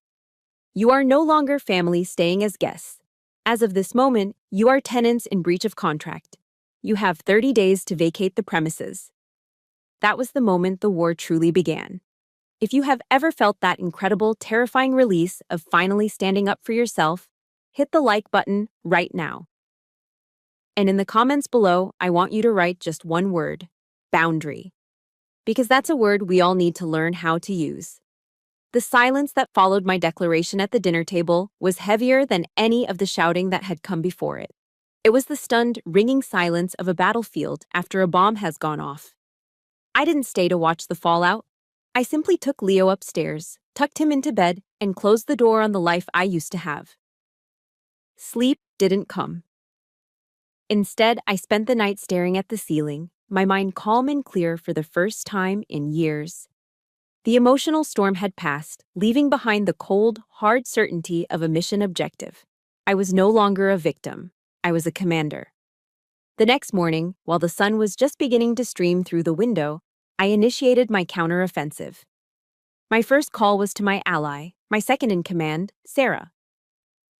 You are no longer family staying as guests. As of this moment, you are tenants in breach of contract. You have 30 days to vacate the premises. That was the moment the war truly began. If you have ever felt that incredible, terrifying release of finally standing up for yourself, hit the like button right now. And in the comments below, I want you to write just one word: boundary. Because that's a word we all need to learn how to use. The silence that followed my declaration at the dinner table was heavier than any of the shouting that had come before it. It was the stunned, ringing silence of a battlefield after a bomb has gone off. I didn't stay to watch the fallout. I simply took Leo upstairs, tucked him into bed, and closed the door on the life I used to have. Sleep didn't come. Instead, I spent the night staring at the ceiling, my mind calm and clear for the first time in years. The emotional storm had passed, leaving behind the cold, hard certainty of a mission objective. I was no longer a victim. I was a commander. The next morning, while the sun was just beginning to stream through the window, I initiated my counteroffensive. My first call was to my ally, my second-in-command, Sarah.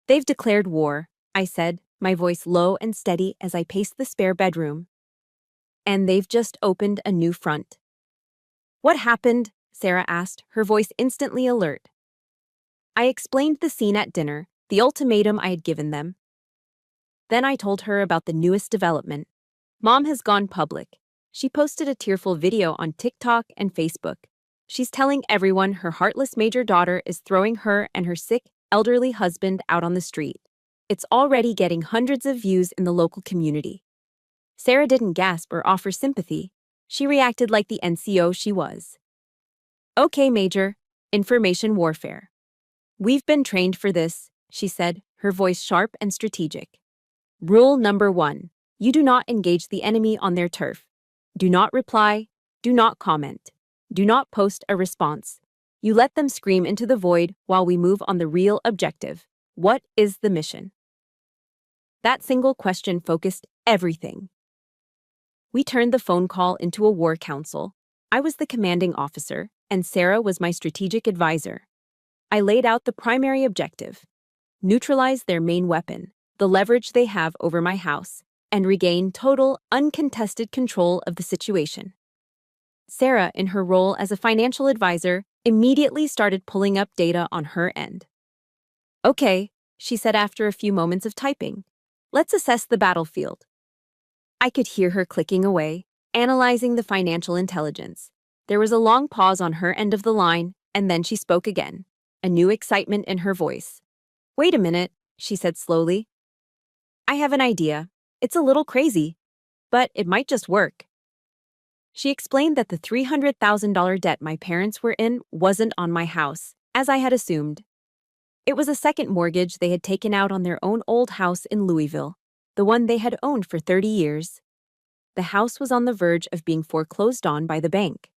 They've declared war, I said, my voice low and steady as I paced the spare bedroom. And they've just opened a new front. What happened? Sarah asked, her voice instantly alert. I explained the scene at dinner, the ultimatum I had given them. Then I told her about the newest development. Mom has gone public. She posted a tearful video on TikTok and Facebook. She's telling everyone her heartless major daughter is throwing her and her sick, elderly husband out on the street. It's already getting hundreds of views in the local community. Sarah didn't gasp or offer sympathy. She reacted like the NCO she was. Okay, Major, information warfare. We've been trained for this, she said, her voice sharp and strategic. Rule number 1. You do not engage the enemy on their turf. Do not reply. Do not comment. Do not post a response. You let them scream into the void while we move on the real objective. What is the mission? That single question focused everything. We turned the phone call into a war council. I was the commanding officer, and Sarah was my strategic advisor. I laid out the primary objective: neutralize their main weapon, the leverage they have over my house, and regain total, uncontested control of the situation. Sarah, in her role as a financial advisor, immediately started pulling up data on her end. Okay, she said after a few moments of typing. Let's assess the battlefield. I could hear her clicking away, analyzing the financial intelligence. There was a long pause on her end of the line, and then she spoke again, a new excitement in her voice. Wait a minute, she said slowly. I have an idea. It's a little crazy, but it might just work. She explained that the $300,000 debt my parents were in wasn't on my house, as I had assumed. It was a second mortgage they had taken out on their own old house in Louisville, the one they had owned for 30 years. The house was on the verge of being foreclosed on by the bank.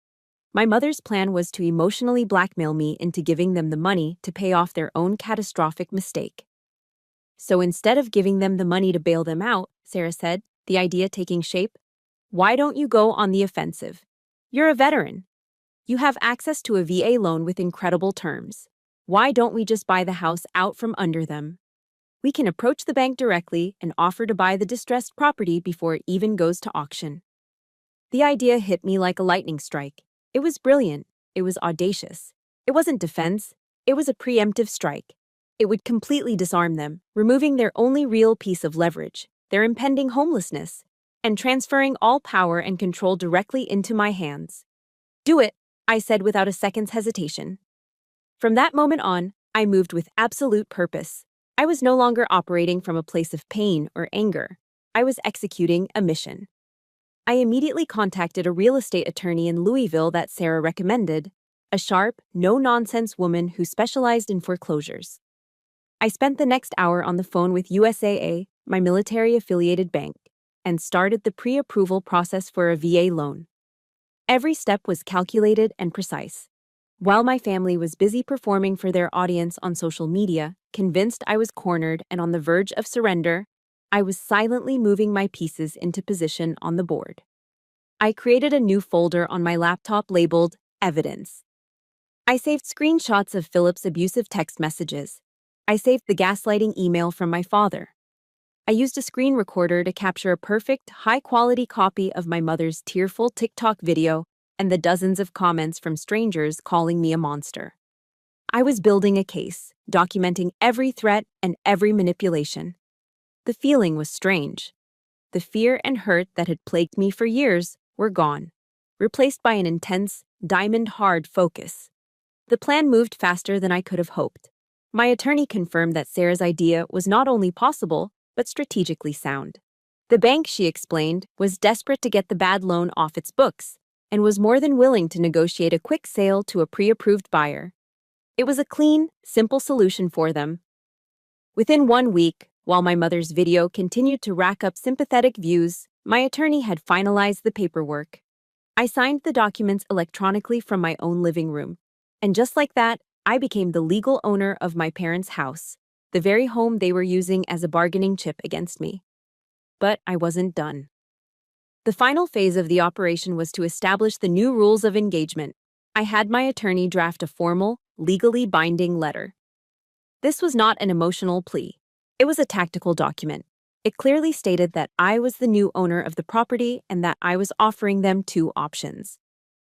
My mother's plan was to emotionally blackmail me into giving them the money to pay off their own catastrophic mistake. So instead of giving them the money to bail them out, Sarah said, the idea taking shape, why don't you go on the offensive? You're a veteran. You have access to a VA loan with incredible terms. Why don't we just buy the house out from under them? We can approach the bank directly and offer to buy the distressed property before it even goes to auction. The idea hit me like a lightning strike. It was brilliant. It was audacious. It wasn't defense. It was a preemptive strike. It would completely disarm them, removing their only real piece of leverage, their impending homelessness, and transferring all power and control directly into my hands. Do it, I said without a second's hesitation. From that moment on, I moved with absolute purpose. I was no longer operating from a place of pain or anger. I was executing a mission. I immediately contacted a real estate attorney in Louisville that Sarah recommended, a sharp, no-nonsense woman who specialized in foreclosures. I spent the next hour on the phone with USAA, my military-affiliated bank, and started the pre-approval process for a VA loan. Every step was calculated and precise. While my family was busy performing for their audience on social media, convinced I was cornered and on the verge of surrender, I was silently moving my pieces into position on the board. I created a new folder on my laptop labeled Evidence. I saved screenshots of Philip's abusive text messages. I saved the gaslighting email from my father. I used a screen recorder to capture a perfect, high-quality copy of my mother's tearful TikTok video and the dozens of comments from strangers calling me a monster. I was building a case, documenting every threat and every manipulation. The feeling was strange. The fear and hurt that had plagued me for years were gone, replaced by an intense, diamond-hard focus. The plan moved faster than I could have hoped. My attorney confirmed that Sarah's idea was not only possible, but strategically sound. The bank, she explained, was desperate to get the bad loan off its books and was more than willing to negotiate a quick sale to a pre-approved buyer. It was a clean, simple solution for them. Within 1 week, while my mother's video continued to rack up sympathetic views, my attorney had finalized the paperwork. I signed the documents electronically from my own living room. And just like that, I became the legal owner of my parents' house, the very home they were using as a bargaining chip against me. But I wasn't done. The final phase of the operation was to establish the new rules of engagement. I had my attorney draft a formal, legally binding letter. This was not an emotional plea. It was a tactical document. It clearly stated that I was the new owner of the property and that I was offering them 2 options.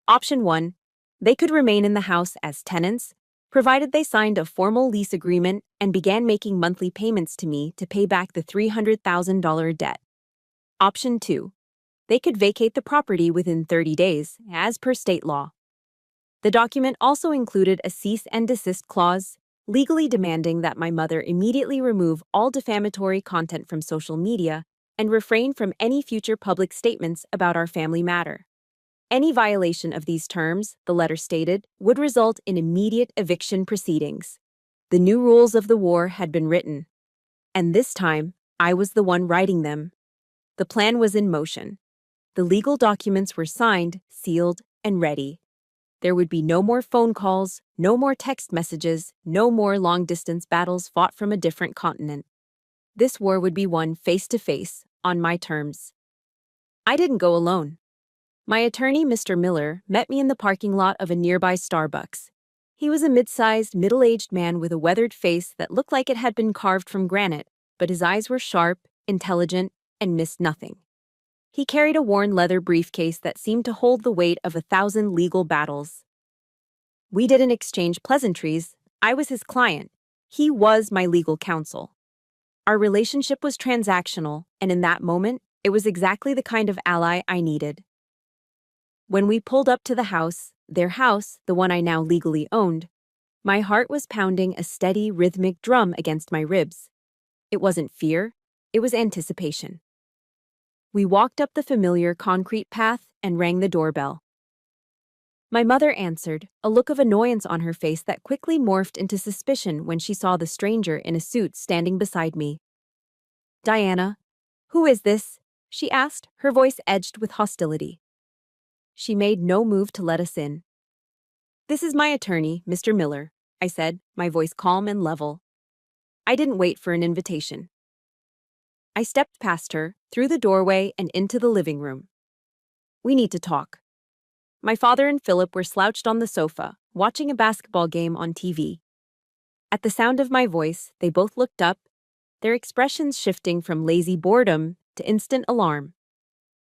Option 1, they could remain in the house as tenants, provided they signed a formal lease agreement and began making monthly payments to me to pay back the $300,000 debt. Option 2, they could vacate the property within 30 days, as per state law. The document also included a cease and desist clause, legally demanding that my mother immediately remove all defamatory content from social media and refrain from any future public statements about our family matter. Any violation of these terms, the letter stated, would result in immediate eviction proceedings. The new rules of the war had been written, and this time, I was the one writing them. The plan was in motion. The legal documents were signed, sealed, and ready. There would be no more phone calls, no more text messages, no more long-distance battles fought from a different continent. This war would be won face-to-face, on my terms. I didn't go alone. My attorney, Mr. Miller, met me in the parking lot of a nearby Starbucks. He was a mid-sized, middle-aged man with a weathered face that looked like it had been carved from granite, but his eyes were sharp, intelligent, and missed nothing. He carried a worn leather briefcase that seemed to hold the weight of 1,000 legal battles. We didn't exchange pleasantries. I was his client. He was my legal counsel. Our relationship was transactional, and in that moment, it was exactly the kind of ally I needed. When we pulled up to the house, their house, the one I now legally owned, my heart was pounding a steady, rhythmic drum against my ribs. It wasn't fear, it was anticipation. We walked up the familiar concrete path and rang the doorbell. My mother answered, a look of annoyance on her face that quickly morphed into suspicion when she saw the stranger in a suit standing beside me. "Diana, who is this?" she asked, her voice edged with hostility. She made no move to let us in. "This is my attorney, Mr. Miller," I said, my voice calm and level. I didn't wait for an invitation. I stepped past her, through the doorway and into the living room. "We need to talk." My father and Philip were slouched on the sofa, watching a basketball game on TV. At the sound of my voice, they both looked up, their expressions shifting from lazy boredom to instant alarm.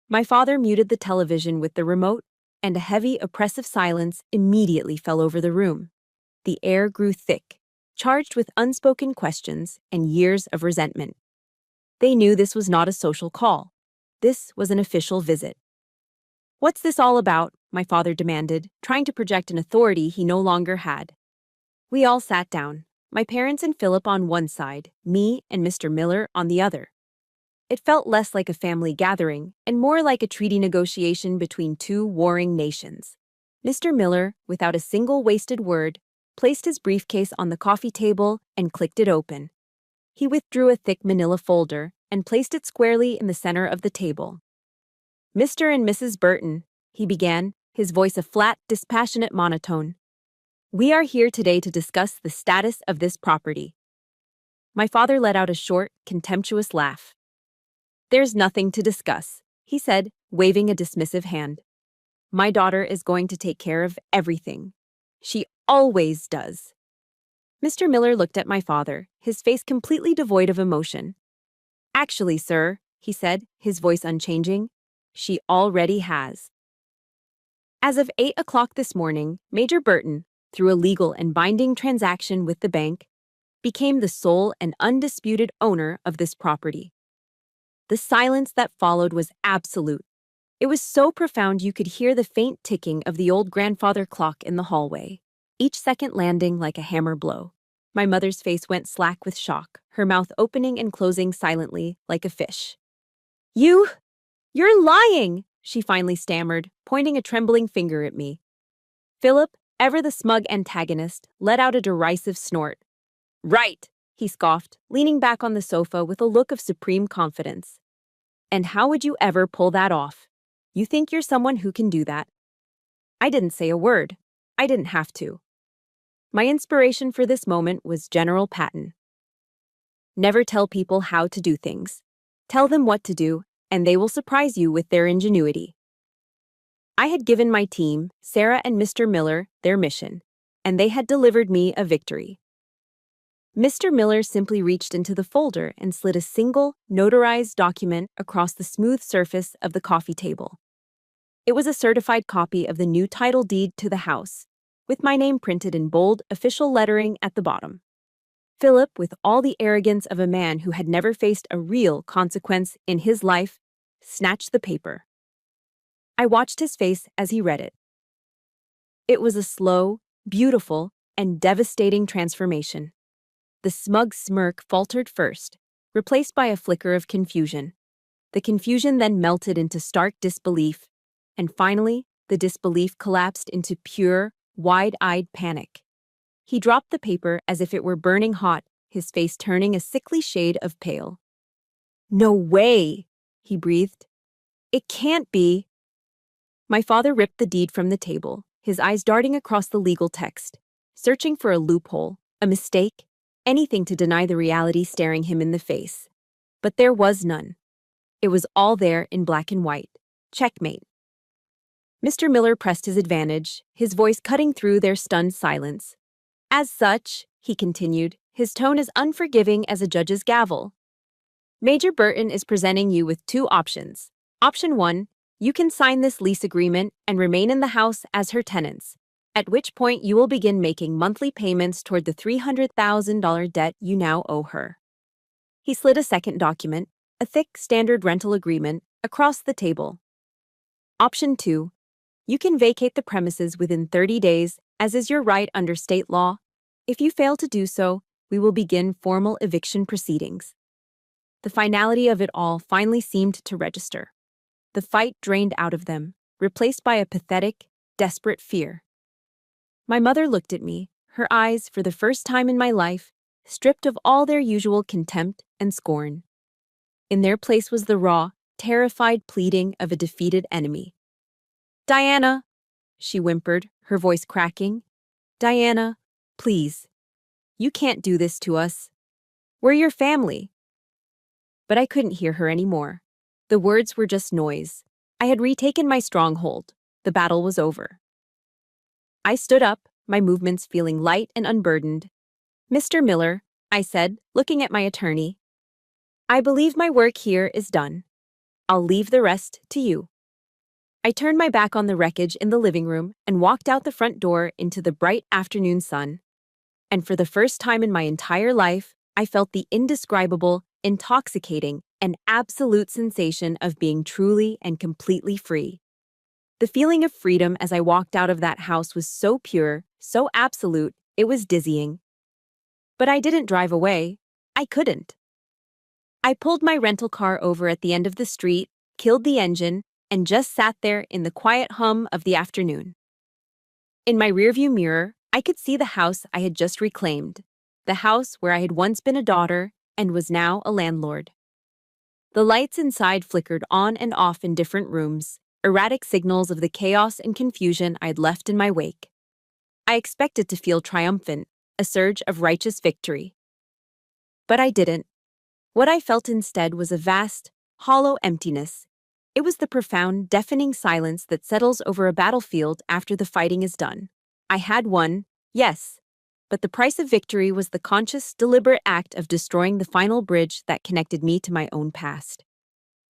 My father muted the television with the remote, and a heavy, oppressive silence immediately fell over the room. The air grew thick, charged with unspoken questions and years of resentment. They knew this was not a social call. This was an official visit. "What's this all about?" my father demanded, trying to project an authority he no longer had. We all sat down, my parents and Philip on one side, me and Mr. Miller on the other. It felt less like a family gathering and more like a treaty negotiation between 2 warring nations. Mr. Miller, without a single wasted word, placed his briefcase on the coffee table and clicked it open. He withdrew a thick manila folder and placed it squarely in the center of the table. "Mr. and Mrs. Burton," he began, his voice a flat, dispassionate monotone. "We are here today to discuss the status of this property." My father let out a short, contemptuous laugh. "There's nothing to discuss," he said, waving a dismissive hand. "My daughter is going to take care of everything. She always does." Mr. Miller looked at my father, his face completely devoid of emotion. "Actually, sir," he said, his voice unchanging, "she already has." As of 8 o'clock this morning, Major Burton, through a legal and binding transaction with the bank, became the sole and undisputed owner of this property. The silence that followed was absolute. It was so profound you could hear the faint ticking of the old grandfather clock in the hallway, each second landing like a hammer blow. My mother's face went slack with shock, her mouth opening and closing silently like a fish. You're lying," she finally stammered, pointing a trembling finger at me. Philip, ever the smug antagonist, let out a derisive snort. "Right," he scoffed, leaning back on the sofa with a look of supreme confidence. "And how would you ever pull that off? You think you're someone who can do that?" I didn't say a word. I didn't have to. My inspiration for this moment was General Patton. Never tell people how to do things. Tell them what to do, and they will surprise you with their ingenuity. I had given my team, Sarah and Mr. Miller, their mission, and they had delivered me a victory. Mr. Miller simply reached into the folder and slid a single, notarized document across the smooth surface of the coffee table. It was a certified copy of the new title deed to the house, with my name printed in bold, official lettering at the bottom. Philip, with all the arrogance of a man who had never faced a real consequence in his life, snatched the paper. I watched his face as he read it. It was a slow, beautiful, and devastating transformation. The smug smirk faltered first, replaced by a flicker of confusion. The confusion then melted into stark disbelief, and finally, the disbelief collapsed into pure, wide-eyed panic. He dropped the paper as if it were burning hot, his face turning a sickly shade of pale. "No way!" he breathed. "It can't be!" My father ripped the deed from the table, his eyes darting across the legal text, searching for a loophole, a mistake, anything to deny the reality staring him in the face. But there was none. It was all there in black and white. Checkmate. Mr. Miller pressed his advantage, his voice cutting through their stunned silence. "As such," he continued, his tone as unforgiving as a judge's gavel, "Major Burton is presenting you with two options. Option 1, you can sign this lease agreement and remain in the house as her tenants, at which point you will begin making monthly payments toward the $300,000 debt you now owe her." He slid a second document, a thick, standard rental agreement, across the table. Option 2, you can vacate the premises within 30 days, as is your right under state law. If you fail to do so, we will begin formal eviction proceedings. The finality of it all finally seemed to register. The fight drained out of them, replaced by a pathetic, desperate fear. My mother looked at me, her eyes, for the first time in my life, stripped of all their usual contempt and scorn. In their place was the raw, terrified pleading of a defeated enemy. "Diana," she whimpered, her voice cracking. "Diana, please. You can't do this to us. We're your family." But I couldn't hear her anymore. The words were just noise. I had retaken my stronghold. The battle was over. I stood up, my movements feeling light and unburdened. "Mr. Miller," I said, looking at my attorney, "I believe my work here is done. I'll leave the rest to you." I turned my back on the wreckage in the living room and walked out the front door into the bright afternoon sun. And for the first time in my entire life, I felt the indescribable, intoxicating, and absolute sensation of being truly and completely free. The feeling of freedom as I walked out of that house was so pure, so absolute, it was dizzying. But I didn't drive away. I couldn't. I pulled my rental car over at the end of the street, killed the engine, and just sat there in the quiet hum of the afternoon. In my rearview mirror, I could see the house I had just reclaimed, the house where I had once been a daughter and was now a landlord. The lights inside flickered on and off in different rooms, erratic signals of the chaos and confusion I'd left in my wake. I expected to feel triumphant, a surge of righteous victory. But I didn't. What I felt instead was a vast, hollow emptiness. It was the profound, deafening silence that settles over a battlefield after the fighting is done. I had won, yes, but the price of victory was the conscious, deliberate act of destroying the final bridge that connected me to my own past.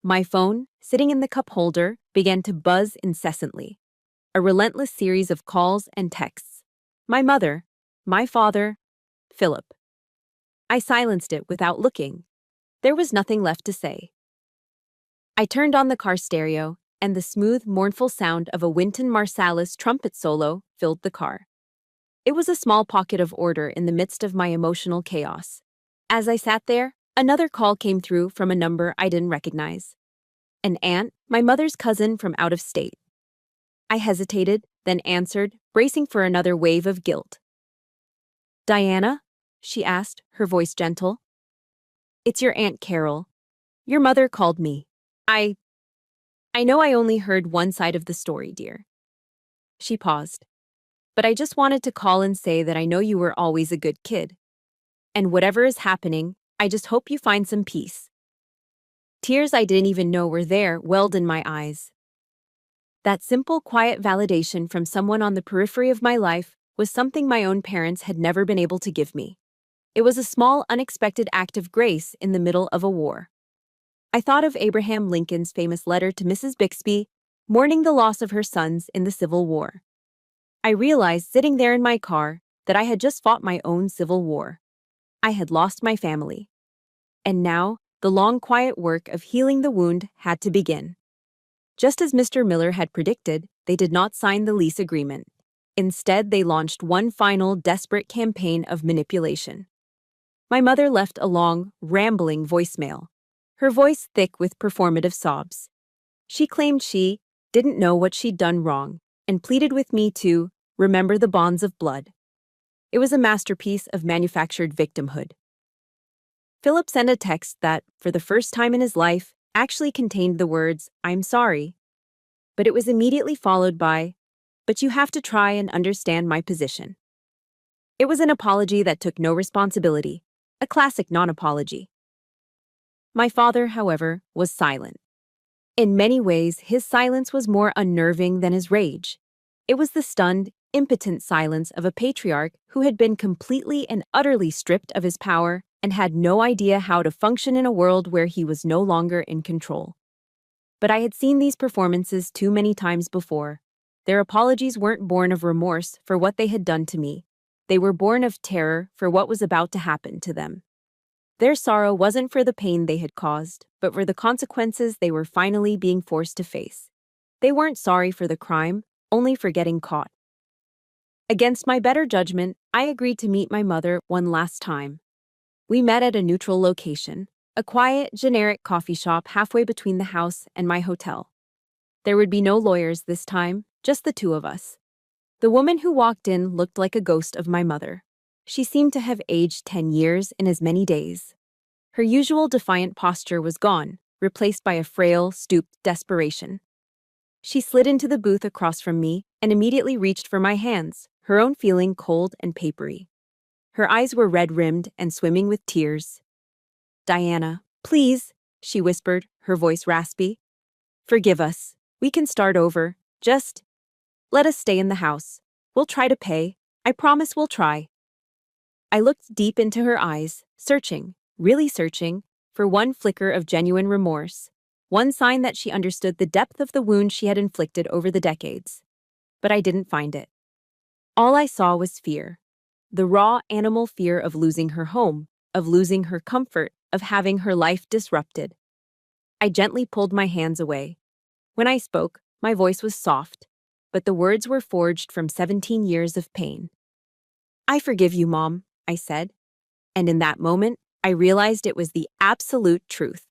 My phone, sitting in the cup holder, began to buzz incessantly. A relentless series of calls and texts. My mother, my father, Philip. I silenced it without looking. There was nothing left to say. I turned on the car stereo, and the smooth, mournful sound of a Wynton Marsalis trumpet solo filled the car. It was a small pocket of order in the midst of my emotional chaos. As I sat there, another call came through from a number I didn't recognize. An aunt, my mother's cousin from out of state. I hesitated, then answered, bracing for another wave of guilt. "Diana?" she asked, her voice gentle. "It's your Aunt Carol. Your mother called me. I know I only heard one side of the story, dear." She paused. "But I just wanted to call and say that I know you were always a good kid. And whatever is happening, I just hope you find some peace." Tears I didn't even know were there welled in my eyes. That simple, quiet validation from someone on the periphery of my life was something my own parents had never been able to give me. It was a small, unexpected act of grace in the middle of a war. I thought of Abraham Lincoln's famous letter to Mrs. Bixby, mourning the loss of her sons in the Civil War. I realized, sitting there in my car, that I had just fought my own civil war. I had lost my family. And now, the long, quiet work of healing the wound had to begin. Just as Mr. Miller had predicted, they did not sign the lease agreement. Instead, they launched one final, desperate campaign of manipulation. My mother left a long, rambling voicemail, her voice thick with performative sobs. She claimed she didn't know what she'd done wrong and pleaded with me to remember the bonds of blood. It was a masterpiece of manufactured victimhood. Philip sent a text that, for the first time in his life, actually contained the words, "I'm sorry." But it was immediately followed by, "But you have to try and understand my position." It was an apology that took no responsibility, a classic non-apology. My father, however, was silent. In many ways, his silence was more unnerving than his rage. It was the stunned, impotent silence of a patriarch who had been completely and utterly stripped of his power and had no idea how to function in a world where he was no longer in control. But I had seen these performances too many times before. Their apologies weren't born of remorse for what they had done to me. They were born of terror for what was about to happen to them. Their sorrow wasn't for the pain they had caused, but for the consequences they were finally being forced to face. They weren't sorry for the crime, only for getting caught. Against my better judgment, I agreed to meet my mother one last time. We met at a neutral location, a quiet, generic coffee shop halfway between the house and my hotel. There would be no lawyers this time, just the two of us. The woman who walked in looked like a ghost of my mother. She seemed to have aged 10 years in as many days. Her usual defiant posture was gone, replaced by a frail, stooped desperation. She slid into the booth across from me and immediately reached for my hands, her own feeling cold and papery. Her eyes were red-rimmed and swimming with tears. "Diana, please," she whispered, her voice raspy. "Forgive us. We can start over. Just let us stay in the house. We'll try to pay. I promise we'll try." I looked deep into her eyes, searching, really searching, for one flicker of genuine remorse, one sign that she understood the depth of the wound she had inflicted over the decades. But I didn't find it. All I saw was fear. The raw animal fear of losing her home, of losing her comfort, of having her life disrupted. I gently pulled my hands away. When I spoke, my voice was soft, but the words were forged from 17 years of pain. "I forgive you, Mom," I said, and in that moment, I realized it was the absolute truth.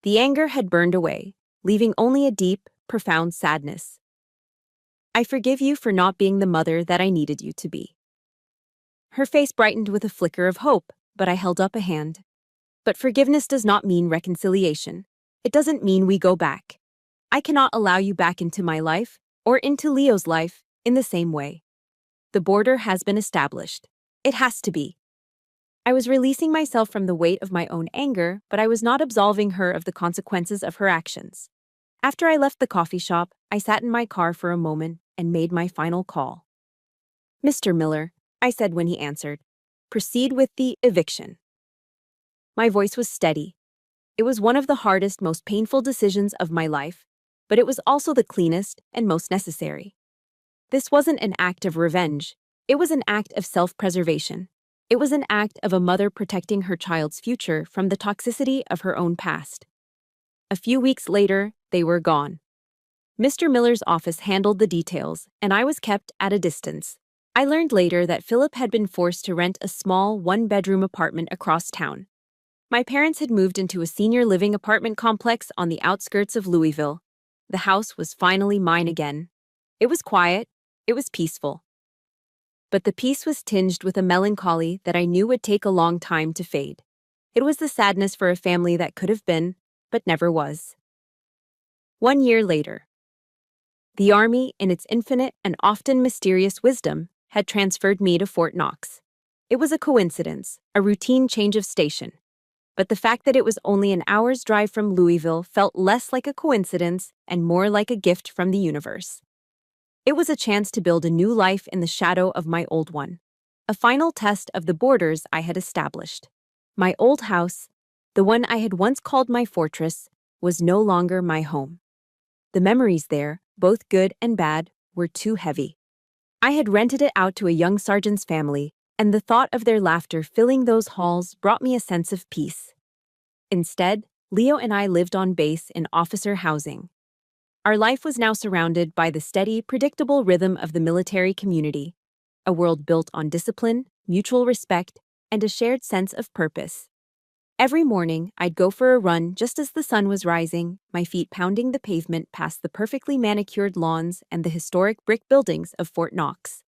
The anger had burned away, leaving only a deep, profound sadness. "I forgive you for not being the mother that I needed you to be." Her face brightened with a flicker of hope, but I held up a hand. "But forgiveness does not mean reconciliation. It doesn't mean we go back. I cannot allow you back into my life, or into Leo's life, in the same way. The border has been established. It has to be. I was releasing myself from the weight of my own anger, but I was not absolving her of the consequences of her actions. After I left the coffee shop, I sat in my car for a moment and made my final call. "Mr. Miller," I said when he answered, "proceed with the eviction." My voice was steady. It was one of the hardest, most painful decisions of my life, but it was also the cleanest and most necessary. This wasn't an act of revenge. It was an act of self-preservation. It was an act of a mother protecting her child's future from the toxicity of her own past. A few weeks later, they were gone. Mr. Miller's office handled the details, and I was kept at a distance. I learned later that Philip had been forced to rent a small one-bedroom apartment across town. My parents had moved into a senior living apartment complex on the outskirts of Louisville. The house was finally mine again. It was quiet. It was peaceful. But the peace was tinged with a melancholy that I knew would take a long time to fade. It was the sadness for a family that could have been, but never was. 1 year later. The Army, in its infinite and often mysterious wisdom, had transferred me to Fort Knox. It was a coincidence, a routine change of station. But the fact that it was only an hour's drive from Louisville felt less like a coincidence and more like a gift from the universe. It was a chance to build a new life in the shadow of my old one. A final test of the borders I had established. My old house, the one I had once called my fortress, was no longer my home. The memories there, both good and bad, were too heavy. I had rented it out to a young sergeant's family, and the thought of their laughter filling those halls brought me a sense of peace. Instead, Leo and I lived on base in officer housing. Our life was now surrounded by the steady, predictable rhythm of the military community, a world built on discipline, mutual respect, and a shared sense of purpose. Every morning, I'd go for a run just as the sun was rising, my feet pounding the pavement past the perfectly manicured lawns and the historic brick buildings of Fort Knox.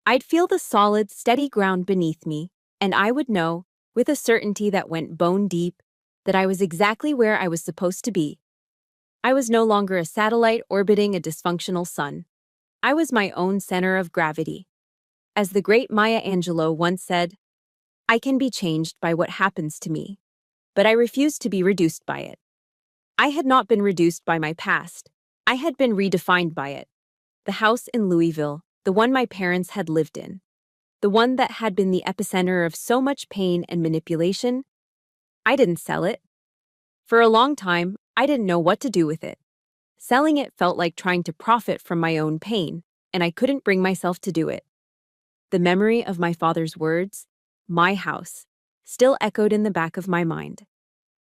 I'd feel the solid, steady ground beneath me, and I would know, with a certainty that went bone deep, that I was exactly where I was supposed to be. I was no longer a satellite orbiting a dysfunctional sun. I was my own center of gravity. As the great Maya Angelou once said, "I can be changed by what happens to me, but I refuse to be reduced by it." I had not been reduced by my past. I had been redefined by it. The house in Louisville, the one my parents had lived in, the one that had been the epicenter of so much pain and manipulation, I didn't sell it. For a long time, I didn't know what to do with it. Selling it felt like trying to profit from my own pain, and I couldn't bring myself to do it. The memory of my father's words, "my house," still echoed in the back of my mind.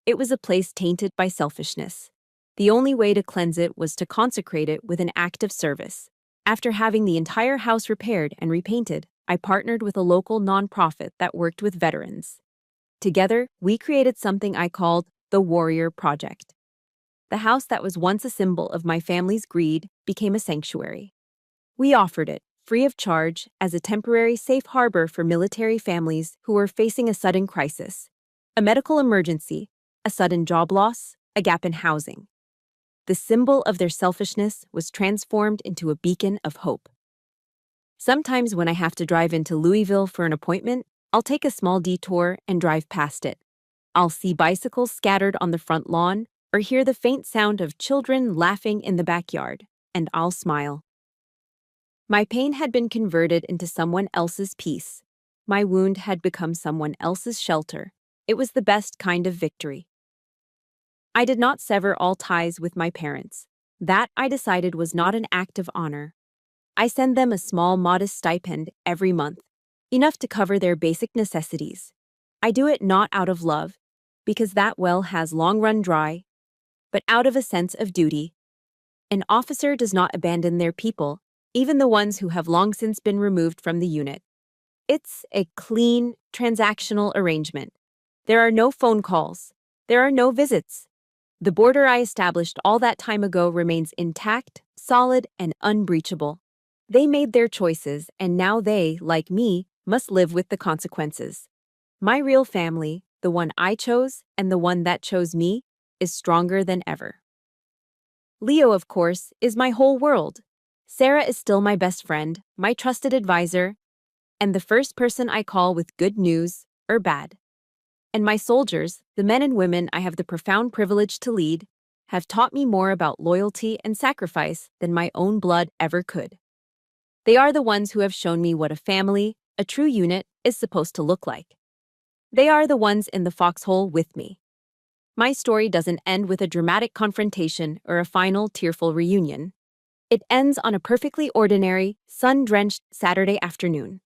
It was a place tainted by selfishness. The only way to cleanse it was to consecrate it with an act of service. After having the entire house repaired and repainted, I partnered with a local nonprofit that worked with veterans. Together, we created something I called the Warrior Project. The house that was once a symbol of my family's greed became a sanctuary. We offered it, free of charge, as a temporary safe harbor for military families who were facing a sudden crisis, a medical emergency, a sudden job loss, a gap in housing. The symbol of their selfishness was transformed into a beacon of hope. Sometimes when I have to drive into Louisville for an appointment, I'll take a small detour and drive past it. I'll see bicycles scattered on the front lawn or hear the faint sound of children laughing in the backyard, and I'll smile. My pain had been converted into someone else's peace. My wound had become someone else's shelter. It was the best kind of victory. I did not sever all ties with my parents. That, I decided, was not an act of honor. I send them a small, modest stipend every month, enough to cover their basic necessities. I do it not out of love, because that well has long run dry, but out of a sense of duty. An officer does not abandon their people, even the ones who have long since been removed from the unit. It's a clean, transactional arrangement. There are no phone calls. There are no visits. The border I established all that time ago remains intact, solid, and unbreachable. They made their choices, and now they, like me, must live with the consequences. My real family, the one I chose and the one that chose me, is stronger than ever. Leo, of course, is my whole world. Sarah is still my best friend, my trusted advisor, and the first person I call with good news or bad. And my soldiers, the men and women I have the profound privilege to lead, have taught me more about loyalty and sacrifice than my own blood ever could. They are the ones who have shown me what a family, a true unit, is supposed to look like. They are the ones in the foxhole with me. My story doesn't end with a dramatic confrontation or a final tearful reunion. It ends on a perfectly ordinary, sun-drenched Saturday afternoon.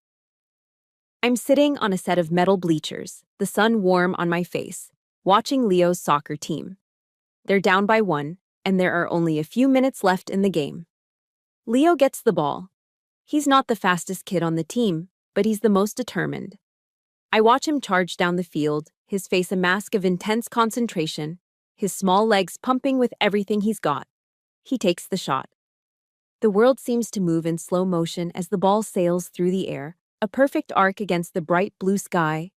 I'm sitting on a set of metal bleachers, the sun warm on my face, watching Leo's soccer team. They're down by 1, and there are only a few minutes left in the game. Leo gets the ball. He's not the fastest kid on the team, but he's the most determined. I watch him charge down the field, his face a mask of intense concentration, his small legs pumping with everything he's got. He takes the shot. The world seems to move in slow motion as the ball sails through the air, a perfect arc against the bright blue sky.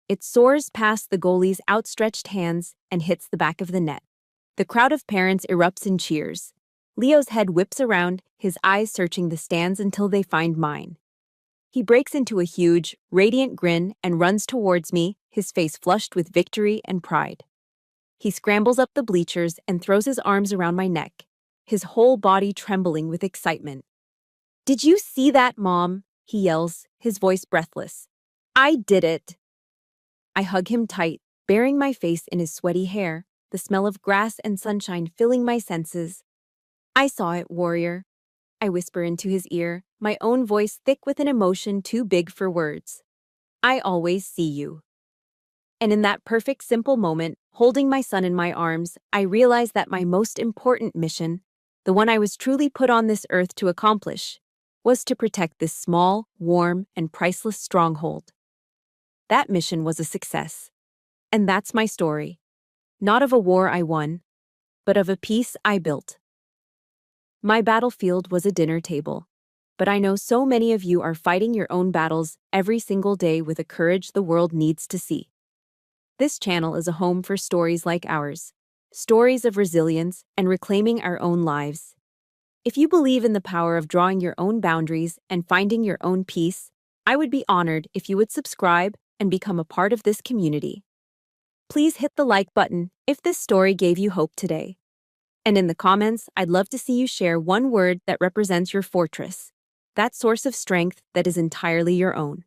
It soars past the goalie's outstretched hands and hits the back of the net. The crowd of parents erupts in cheers. Leo's head whips around, his eyes searching the stands until they find mine. He breaks into a huge, radiant grin and runs towards me, his face flushed with victory and pride. He scrambles up the bleachers and throws his arms around my neck, his whole body trembling with excitement. "Did you see that, Mom?" he yells, his voice breathless. "I did it." I hug him tight, burying my face in his sweaty hair, the smell of grass and sunshine filling my senses. "I saw it, warrior," I whisper into his ear, my own voice thick with an emotion too big for words. "I always see you." And in that perfect simple moment, holding my son in my arms, I realized that my most important mission, the one I was truly put on this earth to accomplish, was to protect this small, warm, and priceless stronghold. That mission was a success. And that's my story. Not of a war I won, but of a peace I built. My battlefield was a dinner table, but I know so many of you are fighting your own battles every single day with a courage the world needs to see. This channel is a home for stories like ours, stories of resilience and reclaiming our own lives. If you believe in the power of drawing your own boundaries and finding your own peace, I would be honored if you would subscribe and become a part of this community. Please hit the like button if this story gave you hope today. And in the comments, I'd love to see you share one word that represents your fortress, that source of strength that is entirely your own.